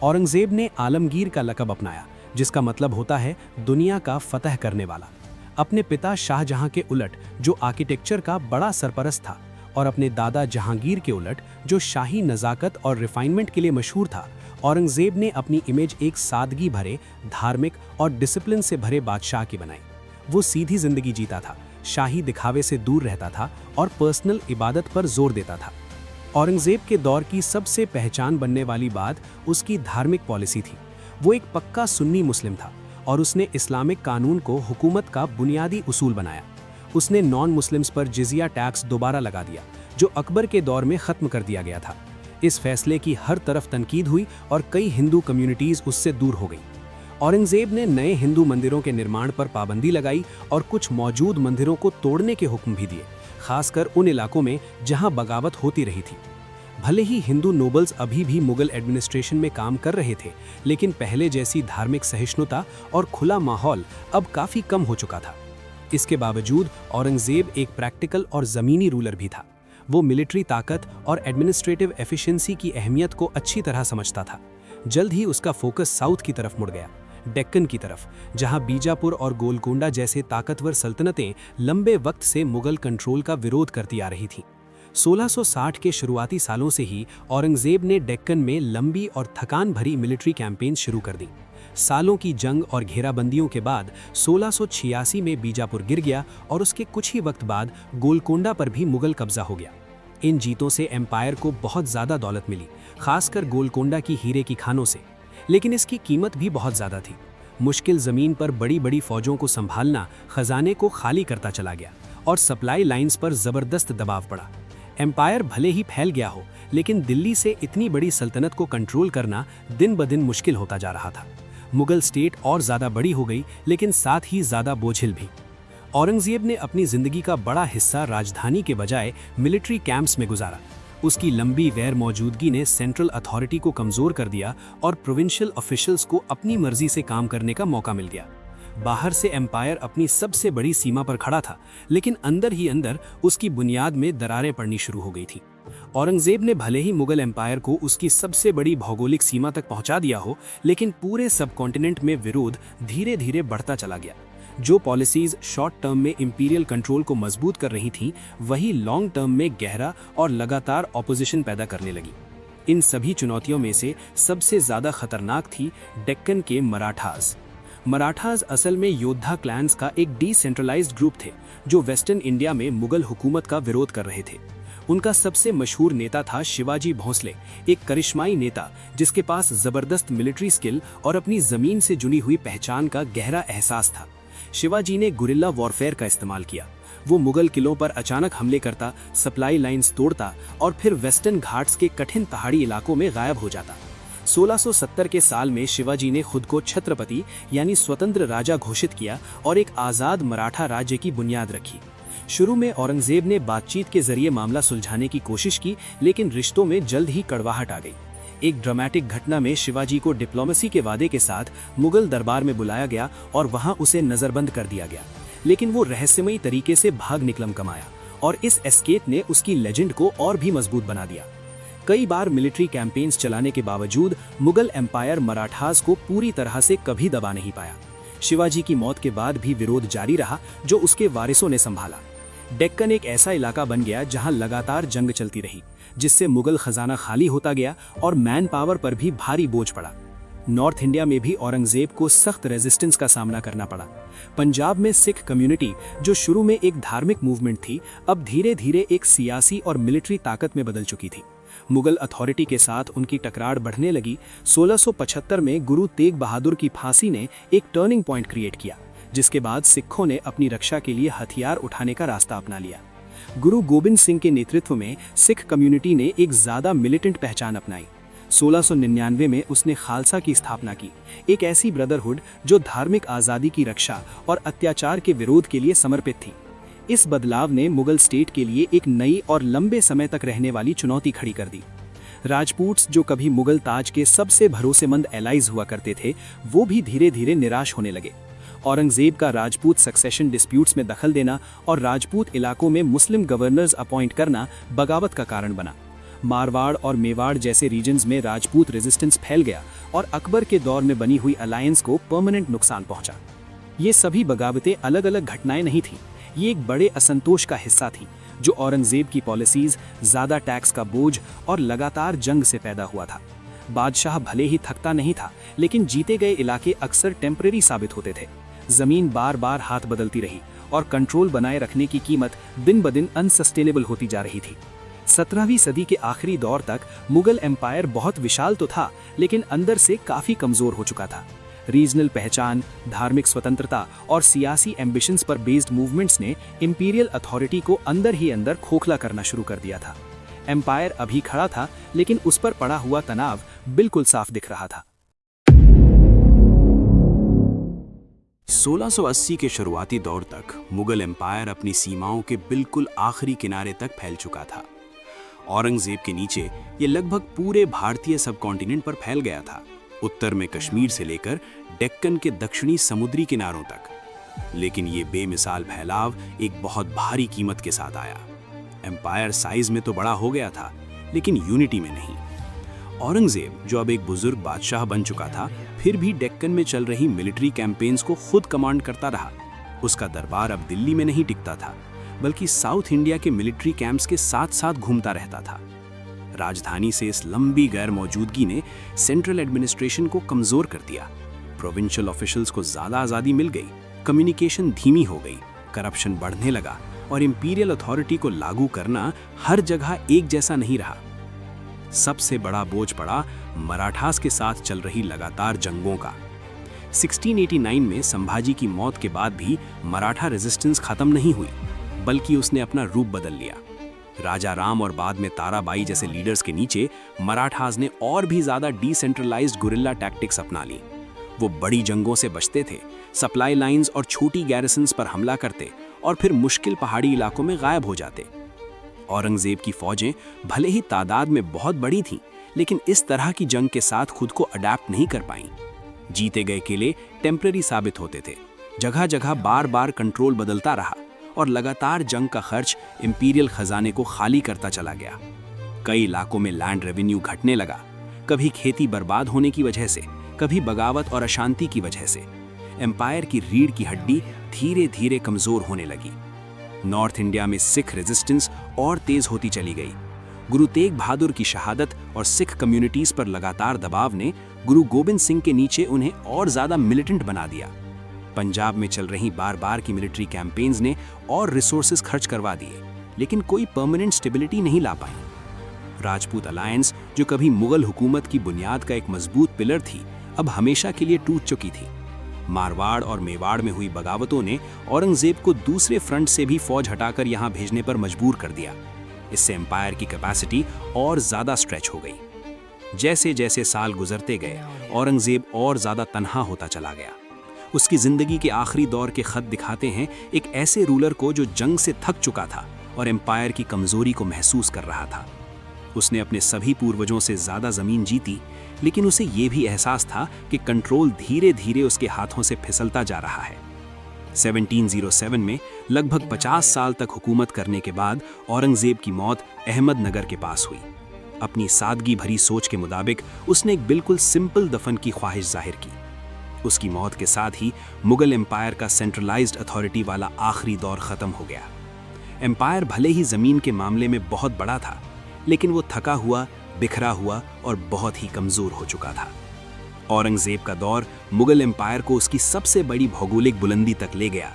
औरंगजेब ने आलमगीर का लक़ब अपनाया, जिसका मतलब होता है दुनिया का फतह करने वाला। अपने पिता शाहजहां के उलट, जो आर्किटेक्चर का बड़ा सरपरस्त था, और अपने दादा जहांगीर के उलट, जो शाही नज़ाकत और रिफाइनमेंट के लिए मशहूर था, औरंगजेब ने अपनी इमेज एक सादगी भरे, धार्मिक और डिसिप्लिन से भरे बादशाह की बनाई। वो सीधी जिंदगी जीता था, शाही दिखावे से दूर रहता था और पर्सनल इबादत पर जोर देता था। औरंगजेब के दौर की सबसे पहचान बनने वाली बात उसकी धार्मिक पॉलिसी थी। वो एक पक्का सुन्नी मुस्लिम था और उसने इस्लामिक कानून को हुकूमत का बुनियादी उसूल बनाया। उसने नॉन मुस्लिम्स पर जिजिया टैक्स दोबारा लगा दिया, जो अकबर के दौर में ख़त्म कर दिया गया था। इस फैसले की हर तरफ तनकीद हुई और कई हिंदू कम्युनिटीज़ उससे दूर हो गई। औरंगजेब ने नए हिंदू मंदिरों के निर्माण पर पाबंदी लगाई और कुछ मौजूद मंदिरों को तोड़ने के हुक्म भी दिए, खासकर उन इलाकों में जहां बगावत होती रही थी। भले ही हिंदू नोबल्स अभी भी मुगल एडमिनिस्ट्रेशन में काम कर रहे थे, लेकिन पहले जैसी धार्मिक सहिष्णुता और खुला माहौल अब काफ़ी कम हो चुका था। इसके बावजूद औरंगजेब एक प्रैक्टिकल और ज़मीनी रूलर भी था। वो मिलिट्री ताकत और एडमिनिस्ट्रेटिव एफिशिएंसी की अहमियत को अच्छी तरह समझता था। जल्द ही उसका फोकस साउथ की तरफ मुड़ गया, डेक्कन की तरफ, जहां बीजापुर और गोलकोंडा जैसे ताकतवर सल्तनतें लंबे वक्त से मुगल कंट्रोल का विरोध करती आ रही थीं। 1660 के शुरुआती सालों से ही औरंगजेब ने डेक्कन में लंबी और थकान भरी मिलिट्री कैंपेन शुरू कर दी। सालों की जंग और घेराबंदियों के बाद 1686 में बीजापुर गिर गया और उसके कुछ ही वक्त बाद गोलकोंडा पर भी मुगल कब्जा हो गया। इन जीतों से एम्पायर को बहुत ज़्यादा दौलत मिली, खासकर गोलकोंडा की हीरे की खानों से, लेकिन इसकी कीमत भी बहुत ज़्यादा थी। मुश्किल ज़मीन पर बड़ी बड़ी फौजों को संभालना खजाने को खाली करता चला गया और सप्लाई लाइंस पर ज़बरदस्त दबाव पड़ा। एम्पायर भले ही फैल गया हो, लेकिन दिल्ली से इतनी बड़ी सल्तनत को कंट्रोल करना दिन ब दिन मुश्किल होता जा रहा था। मुगल स्टेट और ज़्यादा बड़ी हो गई, लेकिन साथ ही ज़्यादा बोझिल भी। औरंगजेब ने अपनी ज़िंदगी का बड़ा हिस्सा राजधानी के बजाय मिलिट्री कैंप्स में गुजारा। उसकी लंबी गैर मौजूदगी ने सेंट्रल अथॉरिटी को कमज़ोर कर दिया और प्रोविंशियल ऑफिशियल्स को अपनी मर्जी से काम करने का मौका मिल गया। बाहर से एम्पायर अपनी सबसे बड़ी सीमा पर खड़ा था, लेकिन अंदर ही अंदर उसकी बुनियाद में दरारें पड़नी शुरू हो गई थी। औरंगजेब ने भले ही मुगल एम्पायर को उसकी सबसे बड़ी भौगोलिक सीमा तक पहुंचा दिया हो, लेकिन पूरे सबकॉन्टिनेंट में विरोध धीरे धीरे बढ़ता चला गया। जो पॉलिसीज शॉर्ट टर्म में इंपीरियल कंट्रोल को मजबूत कर रही थीं, वही लॉन्ग टर्म में गहरा और लगातार ऑपोजिशन पैदा करने लगी। इन सभी चुनौतियों में से सबसे ज्यादा खतरनाक थी डेक्कन के मराठास। मराठास असल में योद्धा क्लैंस का एक डिसेंट्रलाइज्ड ग्रुप थे, जो वेस्टर्न इंडिया में मुगल हुकूमत का विरोध कर रहे थे। उनका सबसे मशहूर नेता था शिवाजी भोंसले, एक करिश्माई नेता जिसके पास जबरदस्त मिलिट्री स्किल और अपनी जमीन से जुड़ी हुई पहचान का गहरा एहसास था। शिवाजी ने गुरिल्ला वॉरफेयर का इस्तेमाल किया। वो मुगल किलों पर अचानक हमले करता, सप्लाई लाइंस तोड़ता और फिर वेस्टर्न घाट्स के कठिन पहाड़ी इलाकों में गायब हो जाता। 1670 के साल में शिवाजी ने खुद को छत्रपति यानी स्वतंत्र राजा घोषित किया और एक आज़ाद मराठा राज्य की बुनियाद रखी। शुरू में औरंगजेब ने बातचीत के जरिए मामला सुलझाने की कोशिश की, लेकिन रिश्तों में जल्द ही कड़वाहट आ गई। एक ड्रामेटिक घटना में शिवाजी को डिप्लोमेसी के वादे के साथ मुगल दरबार में बुलाया गया और वहां उसे नजरबंद कर दिया गया, लेकिन वो रहस्यमयी तरीके से भाग निकलम कमाया और इस एस्केप ने उसकी लेजेंड को और भी मजबूत बना दिया। कई बार मिलिट्री कैंपेन्स चलाने के बावजूद मुगल एम्पायर मराठास को पूरी तरह से कभी दबा नहीं पाया। शिवाजी की मौत के बाद भी विरोध जारी रहा, जो उसके वारिसों ने संभाला। डेक्कन एक ऐसा इलाका बन गया जहां लगातार जंग चलती रही, जिससे मुगल खजाना खाली होता गया और मैन पावर पर भी भारी बोझ पड़ा। नॉर्थ इंडिया में भी औरंगजेब को सख्त रेजिस्टेंस का सामना करना पड़ा। पंजाब में सिख कम्युनिटी, जो शुरू में एक धार्मिक मूवमेंट थी, अब धीरे धीरे एक सियासी और मिलिट्री ताकत में बदल चुकी थी। मुगल अथॉरिटी के साथ उनकी टकरार बढ़ने लगी। 1675 में गुरु तेग बहादुर की फांसी ने एक टर्निंग पॉइंट क्रिएट किया, जिसके बाद सिखों ने अपनी रक्षा के लिए हथियार उठाने का रास्ता अपना लिया। गुरु गोबिंद सिंह के नेतृत्व में सिख कम्युनिटी ने एक ज्यादा मिलिटेंट पहचान अपनाई। 1699 में उसने खालसा की स्थापना की, एक ऐसी ब्रदरहुड जो धार्मिक आज़ादी की रक्षा और अत्याचार के विरोध के लिए समर्पित थी। इस बदलाव ने मुगल स्टेट के लिए एक नई और लंबे समय तक रहने वाली चुनौती खड़ी कर दी। राजपूट्स, जो कभी मुगल ताज के सबसे भरोसेमंद एलाइज हुआ करते थे, वो भी धीरे धीरे निराश होने लगे। औरंगजेब का राजपूत सक्सेशन डिस्प्यूट्स में दखल देना और राजपूत इलाकों में मुस्लिम गवर्नर्स अपॉइंट करना बगावत का कारण बना। मारवाड़ और मेवाड़ जैसे रीजन्स में राजपूत रेजिस्टेंस फैल गया और अकबर के दौर में बनी हुई अलायंस को परमानेंट नुकसान पहुंचा। ये सभी बगावतें अलग अलग घटनाएं नहीं थीं, ये एक बड़े असंतोष का हिस्सा थी, जो औरंगजेब की पॉलिसीज, ज्यादा टैक्स का बोझ और लगातार जंग से पैदा हुआ था। बादशाह भले ही थकता नहीं था, लेकिन जीते गए इलाके अक्सर टेम्परेरी साबित होते थे। जमीन बार बार हाथ बदलती रही और कंट्रोल बनाए रखने की कीमत दिन ब दिन अनसस्टेनेबल होती जा रही थी। 17वीं सदी के आखिरी दौर तक मुगल एम्पायर बहुत विशाल तो था, लेकिन अंदर से काफी कमजोर हो चुका था। रीजनल पहचान, धार्मिक स्वतंत्रता और सियासी एम्बिशंस पर बेस्ड मूवमेंट्स ने इंपीरियल अथॉरिटी को अंदर ही अंदर खोखला करना शुरू कर दिया था। एम्पायर अभी खड़ा था, लेकिन उस पर पड़ा हुआ तनाव बिल्कुल साफ दिख रहा था। 1680 के शुरुआती दौर तक मुगल एम्पायर अपनी सीमाओं के बिल्कुल आखिरी किनारे तक फैल चुका था। औरंगजेब के नीचे ये लगभग पूरे भारतीय सबकॉन्टिनेंट पर फैल गया था, उत्तर में कश्मीर से लेकर डेक्कन के दक्षिणी समुद्री किनारों तक। लेकिन ये बेमिसाल फैलाव एक बहुत भारी कीमत के साथ आया। एम्पायर साइज में तो बड़ा हो गया था, लेकिन यूनिटी में नहीं। औरंगजेब, जो अब एक बुजुर्ग बादशाह बन चुका था, फिर भी डेक्कन में चल रही मिलिट्री कैंपेन्स को खुद कमांड करता रहा। उसका दरबार अब दिल्ली में नहीं टिकता था, बल्कि साउथ इंडिया के मिलिट्री कैंप्स के साथ साथ घूमता रहता था। राजधानी से इस लंबी गैर मौजूदगी ने सेंट्रल एडमिनिस्ट्रेशन को कमजोर कर दिया। प्रोविंशियल ऑफिशियल्स को ज्यादा आजादी मिल गई, कम्युनिकेशन धीमी हो गई, करप्शन बढ़ने लगा और इंपीरियल अथॉरिटी को लागू करना हर जगह एक जैसा नहीं रहा। सबसे बड़ा बोझ पड़ा मराठास के साथ चल रही लगातार जंगों का। 1689 में संभाजी की मौत के बाद भी मराठा रेजिस्टेंस खत्म नहीं हुई, बल्कि उसने अपना रूप बदल लिया। राजा राम और बाद में ताराबाई जैसे लीडर्स के नीचे मराठास ने और भी ज्यादा डिसेंट्रलाइज्ड गुरिल्ला टैक्टिक्स अपना ली। वो बड़ी जंगों से बचते थे, सप्लाई लाइंस और छोटी गैरिसन्स पर हमला करते और फिर मुश्किल पहाड़ी इलाकों में गायब हो जाते। औरंगजेब की फौजें भले ही तादाद में बहुत बड़ी थीं, लेकिन इस तरह की जंग के साथ खुद को अडैप्ट नहीं कर पाईं। जीते गए किले टेम्पररी साबित होते थे, जगह जगह बार बार कंट्रोल बदलता रहा और लगातार जंग का खर्च इंपीरियल खजाने को खाली करता चला गया। कई इलाकों में लैंड रेवेन्यू घटने लगा, कभी खेती बर्बाद होने की वजह से, कभी बगावत और अशांति की वजह से। एम्पायर की रीढ़ की हड्डी धीरे धीरे कमजोर होने लगी। नॉर्थ इंडिया में सिख रेजिस्टेंस और तेज होती चली गई। गुरु तेग बहादुर की शहादत और सिख कम्युनिटीज पर लगातार दबाव ने गुरु गोबिंद सिंह के नीचे उन्हें और ज्यादा मिलिटेंट बना दिया। पंजाब में चल रही बार बार की मिलिट्री कैंपेन्स ने और रिसोर्सेज खर्च करवा दिए, लेकिन कोई परमानेंट स्टेबिलिटी नहीं ला पाई। राजपूत अलायंस, जो कभी मुगल हुकूमत की बुनियाद का एक मजबूत पिलर थी, अब हमेशा के लिए टूट चुकी थी। मारवाड़ और मेवाड़ में हुई बगावतों ने औरंगजेब को दूसरे फ्रंट से भी फौज हटाकर यहाँ भेजने पर मजबूर कर दिया। इससे एम्पायर की कैपेसिटी और ज़्यादा स्ट्रेच हो गई। जैसे जैसे साल गुजरते गए, औरंगजेब और ज़्यादा तन्हा होता चला गया। उसकी ज़िंदगी के आखिरी दौर के खत दिखाते हैं एक ऐसे रूलर को जो जंग से थक चुका था और एम्पायर की कमज़ोरी को महसूस कर रहा था। उसने अपने सभी पूर्वजों से ज़्यादा ज़मीन जीती, लेकिन उसे ये भी एहसास था कि कंट्रोल धीरे धीरे उसके हाथों से फिसलता जा रहा है। 1707 में लगभग 50 साल तक हुकूमत करने के बाद औरंगजेब की मौत अहमदनगर के पास हुई। अपनी सादगी भरी सोच के मुताबिक उसने एक बिल्कुल सिंपल दफन की ख्वाहिश जाहिर की। उसकी मौत के साथ ही मुगल एम्पायर का सेंट्रलाइज्ड अथॉरिटी वाला आखिरी दौर ख़त्म हो गया। एम्पायर भले ही ज़मीन के मामले में बहुत बड़ा था, लेकिन वो थका हुआ, बिखरा हुआ और बहुत ही कमज़ोर हो चुका था। औरंगजेब का दौर मुगल एम्पायर को उसकी सबसे बड़ी भौगोलिक बुलंदी तक ले गया,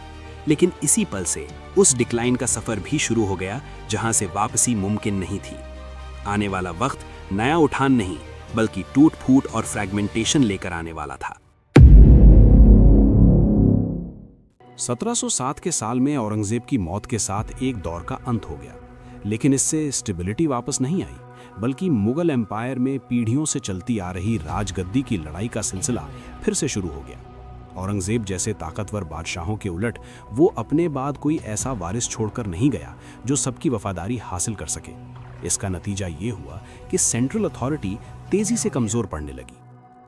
लेकिन इसी पल से उस डिक्लाइन का सफ़र भी शुरू हो गया जहां से वापसी मुमकिन नहीं थी। आने वाला वक्त नया उठान नहीं, बल्कि टूट फूट और फ्रैगमेंटेशन लेकर आने वाला था। 1707 के साल में औरंगजेब की मौत के साथ एक दौर का अंत हो गया, लेकिन इससे स्टेबिलिटी वापस नहीं आई, बल्कि मुगल एम्पायर में पीढ़ियों से चलती आ रही राजगद्दी की लड़ाई का सिलसिला फिर से शुरू हो गया। औरंगजेब जैसे ताकतवर बादशाहों के उलट वो अपने बाद कोई ऐसा वारिस छोड़कर नहीं गया जो सबकी वफादारी हासिल कर सके। इसका नतीजा ये हुआ कि सेंट्रल अथॉरिटी तेजी से कमजोर पड़ने लगी।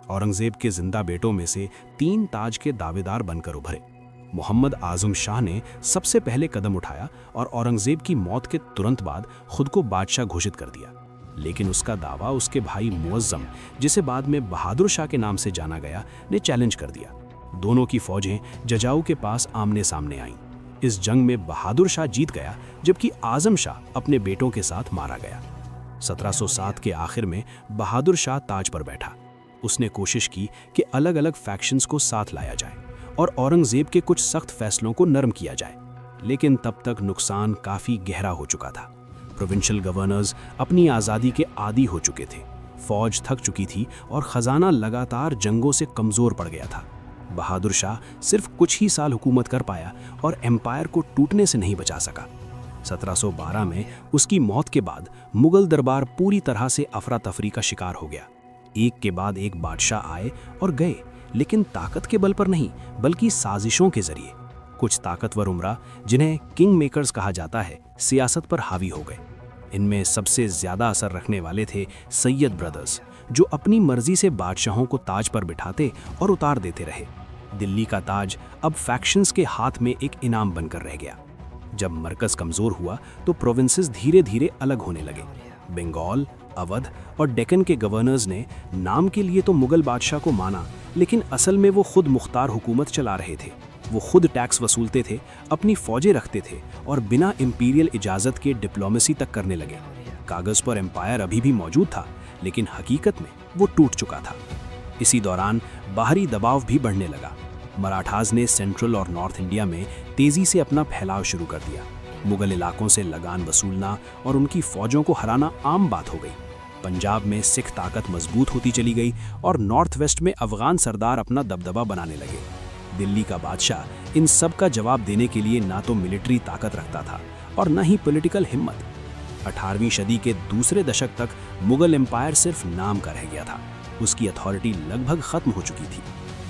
औरंगजेब के जिंदा बेटों में से 3 ताज के दावेदार बनकर उभरे। मोहम्मद आजम शाह ने सबसे पहले कदम उठाया और औरंगजेब की मौत के तुरंत बाद खुद को बादशाह घोषित कर दिया, लेकिन उसका दावा उसके भाई मुअज्जम, जिसे बाद में बहादुर शाह के नाम से जाना गया, ने चैलेंज कर दिया। दोनों की फौजें जजाऊ के पास आमने सामने आईं। इस जंग में बहादुर शाह जीत गया, जबकि आजम शाह अपने बेटों के साथ मारा गया। 1707 के आखिर में बहादुर शाह ताज पर बैठा। उसने कोशिश की कि अलग अलग फैक्शंस को साथ लाया जाए और औरंगजेब के कुछ सख्त फैसलों को नरम किया जाए, लेकिन तब तक नुकसान काफ़ी गहरा हो चुका था। प्रोविंशियल गवर्नर्स अपनी आज़ादी के आदी हो चुके थे, फौज थक चुकी थी और ख़जाना लगातार जंगों से कमज़ोर पड़ गया था। बहादुर शाह सिर्फ कुछ ही साल हुकूमत कर पाया और एम्पायर को टूटने से नहीं बचा सका। 1712 में उसकी मौत के बाद मुगल दरबार पूरी तरह से अफरा तफरी का शिकार हो गया। एक के बाद एक बादशाह आए और गए, लेकिन ताकत के बल पर नहीं, बल्कि साजिशों के जरिए। कुछ ताकतवर उमरा, जिन्हें किंग मेकर्स कहा जाता है, सियासत पर हावी हो गए। इनमें सबसे ज़्यादा असर रखने वाले थे सैयद ब्रदर्स, जो अपनी मर्जी से बादशाहों को ताज पर बिठाते और उतार देते रहे। दिल्ली का ताज अब फैक्शंस के हाथ में एक इनाम बनकर रह गया। जब मरकज कमज़ोर हुआ तो प्रोविंसेस धीरे धीरे अलग होने लगे। बंगाल, अवध और डेक्कन के गवर्नर्स ने नाम के लिए तो मुगल बादशाह को माना, लेकिन असल में वो खुद मुख्तार हुकूमत चला रहे थे। वो खुद टैक्स वसूलते थे, अपनी फौजें रखते थे और बिना इंपीरियल इजाज़त के डिप्लोमेसी तक करने लगे। कागज़ पर एम्पायर अभी भी मौजूद था, लेकिन हकीकत में वो टूट चुका था। इसी दौरान बाहरी दबाव भी बढ़ने लगा। मराठास ने सेंट्रल और नॉर्थ इंडिया में तेज़ी से अपना फैलाव शुरू कर दिया। मुगल इलाकों से लगान वसूलना और उनकी फौजों को हराना आम बात हो गई। पंजाब में सिख ताकत मजबूत होती चली गई और नॉर्थ वेस्ट में अफगान सरदार अपना दबदबा बनाने लगे। दिल्ली का बादशाह इन सब का जवाब देने के लिए ना तो मिलिट्री ताकत रखता था और न ही पॉलिटिकल हिम्मत। 18वीं सदी के दूसरे दशक तक मुगल एम्पायर सिर्फ नाम का रह गया था। उसकी अथॉरिटी लगभग खत्म हो चुकी थी।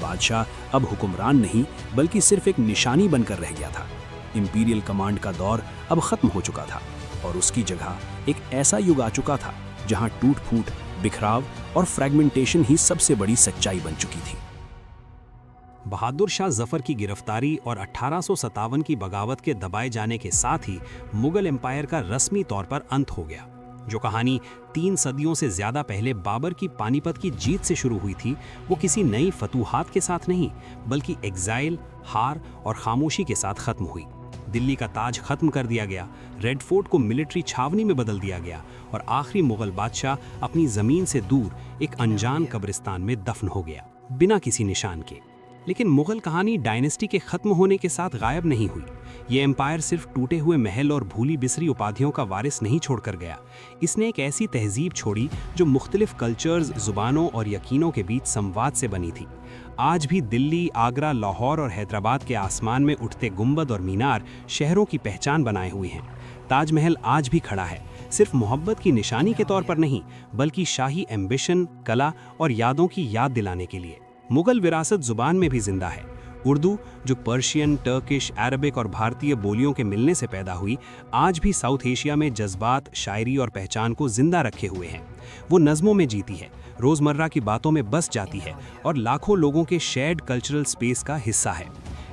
बादशाह अब हुक्मरान नहीं, बल्कि सिर्फ एक निशानी बनकर रह गया था। इंपीरियल कमांड का दौर अब खत्म हो चुका था और उसकी जगह एक ऐसा युग आ चुका था जहां टूट फूट, बिखराव और फ्रैगमेंटेशन ही सबसे बड़ी सच्चाई बन चुकी थी। बहादुर शाह जफर की गिरफ्तारी और 1857 की बगावत के दबाए जाने के साथ ही मुगल एम्पायर का रस्मी तौर पर अंत हो गया। जो कहानी 3 सदियों से ज्यादा पहले बाबर की पानीपत की जीत से शुरू हुई थी, वो किसी नई फतूहात के साथ नहीं, बल्कि एग्जाइल, हार और खामोशी के साथ खत्म हुई। दिल्ली का ताज खत्म कर दिया गया, रेड फोर्ट को मिलिट्री छावनी में बदल दिया गया और आखिरी मुगल बादशाह अपनी जमीन से दूर एक अनजान कब्रिस्तान में दफन हो गया, बिना किसी निशान के। लेकिन मुगल कहानी डायनेस्टी के खत्म होने के साथ गायब नहीं हुई। ये एम्पायर सिर्फ टूटे हुए महल और भूली बिसरी उपाधियों का वारिस नहीं छोड़कर गया। इसने एक ऐसी तहजीब छोड़ी जो मुख्तलिफ कल्चर्स, जुबानों और यकीनों के बीच संवाद से बनी थी। आज भी दिल्ली, आगरा, लाहौर और हैदराबाद के आसमान में उठते गुंबद और मीनार शहरों की पहचान बनाए हुए हैं। ताजमहल आज भी खड़ा है, सिर्फ मोहब्बत की निशानी के तौर पर नहीं, बल्कि शाही एम्बिशन, कला और यादों की याद दिलाने के लिए। मुगल विरासत जुबान में भी जिंदा है। उर्दू, जो पर्शियन, टर्किश, अरबिक और भारतीय बोलियों के मिलने से पैदा हुई, आज भी साउथ एशिया में जज्बात, शायरी और पहचान को जिंदा रखे हुए हैं। वो नज़मों में जीती है, रोज़मर्रा की बातों में बस जाती है और लाखों लोगों के शेयर्ड कल्चरल स्पेस का हिस्सा है।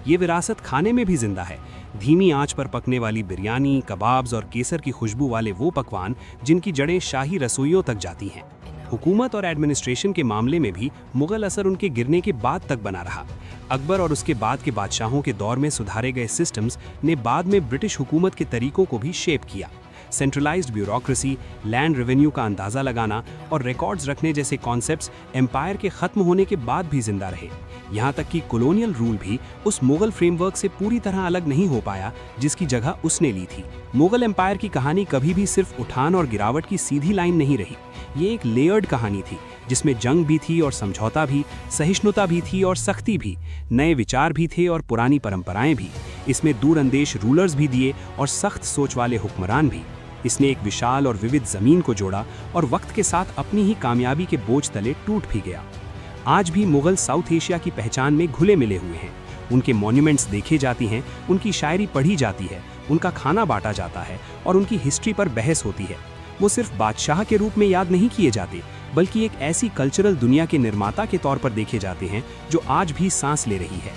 ये विरासत खाने में भी जिंदा है। धीमी आंच पर पकने वाली बिरयानी, कबाब्स और केसर की खुशबू वाले वो पकवान जिनकी जड़ें शाही रसोइयों तक जाती हैं। हुकूमत और एडमिनिस्ट्रेशन के मामले में भी मुगल असर उनके गिरने के बाद तक बना रहा। अकबर और उसके बाद के बादशाहों के दौर में सुधारे गए सिस्टम्स ने बाद में ब्रिटिश हुकूमत के तरीकों को भी शेप किया। सेंट्रलाइज्ड ब्यूरोक्रेसी, लैंड रेवेन्यू का अंदाज़ा लगाना और रिकॉर्ड्स रखने जैसे कॉन्सेप्ट्स एम्पायर के ख़त्म होने के बाद भी जिंदा रहे। यहाँ तक कि कॉलोनियल रूल भी उस मुगल फ्रेमवर्क से पूरी तरह अलग नहीं हो पाया जिसकी जगह उसने ली थी। मुगल एम्पायर की कहानी कभी भी सिर्फ उठान और गिरावट की सीधी लाइन नहीं रही। ये एक लेयर्ड कहानी थी जिसमें जंग भी थी और समझौता भी, सहिष्णुता भी थी और सख्ती भी, नए विचार भी थे और पुरानी परंपराएं भी। इसमें दूरअंदेश रूलर्स भी दिए और सख्त सोच वाले हुक्मरान भी। इसने एक विशाल और विविध जमीन को जोड़ा और वक्त के साथ अपनी ही कामयाबी के बोझ तले टूट भी गया। आज भी मुगल साउथ एशिया की पहचान में घुले मिले हुए हैं। उनके मॉन्यूमेंट्स देखे जाती हैं, उनकी शायरी पढ़ी जाती है, उनका खाना बांटा जाता है और उनकी हिस्ट्री पर बहस होती है। वो सिर्फ बादशाह के रूप में याद नहीं किए जाते, बल्कि एक ऐसी कल्चरल दुनिया के निर्माता के तौर पर देखे जाते हैं जो आज भी सांस ले रही है।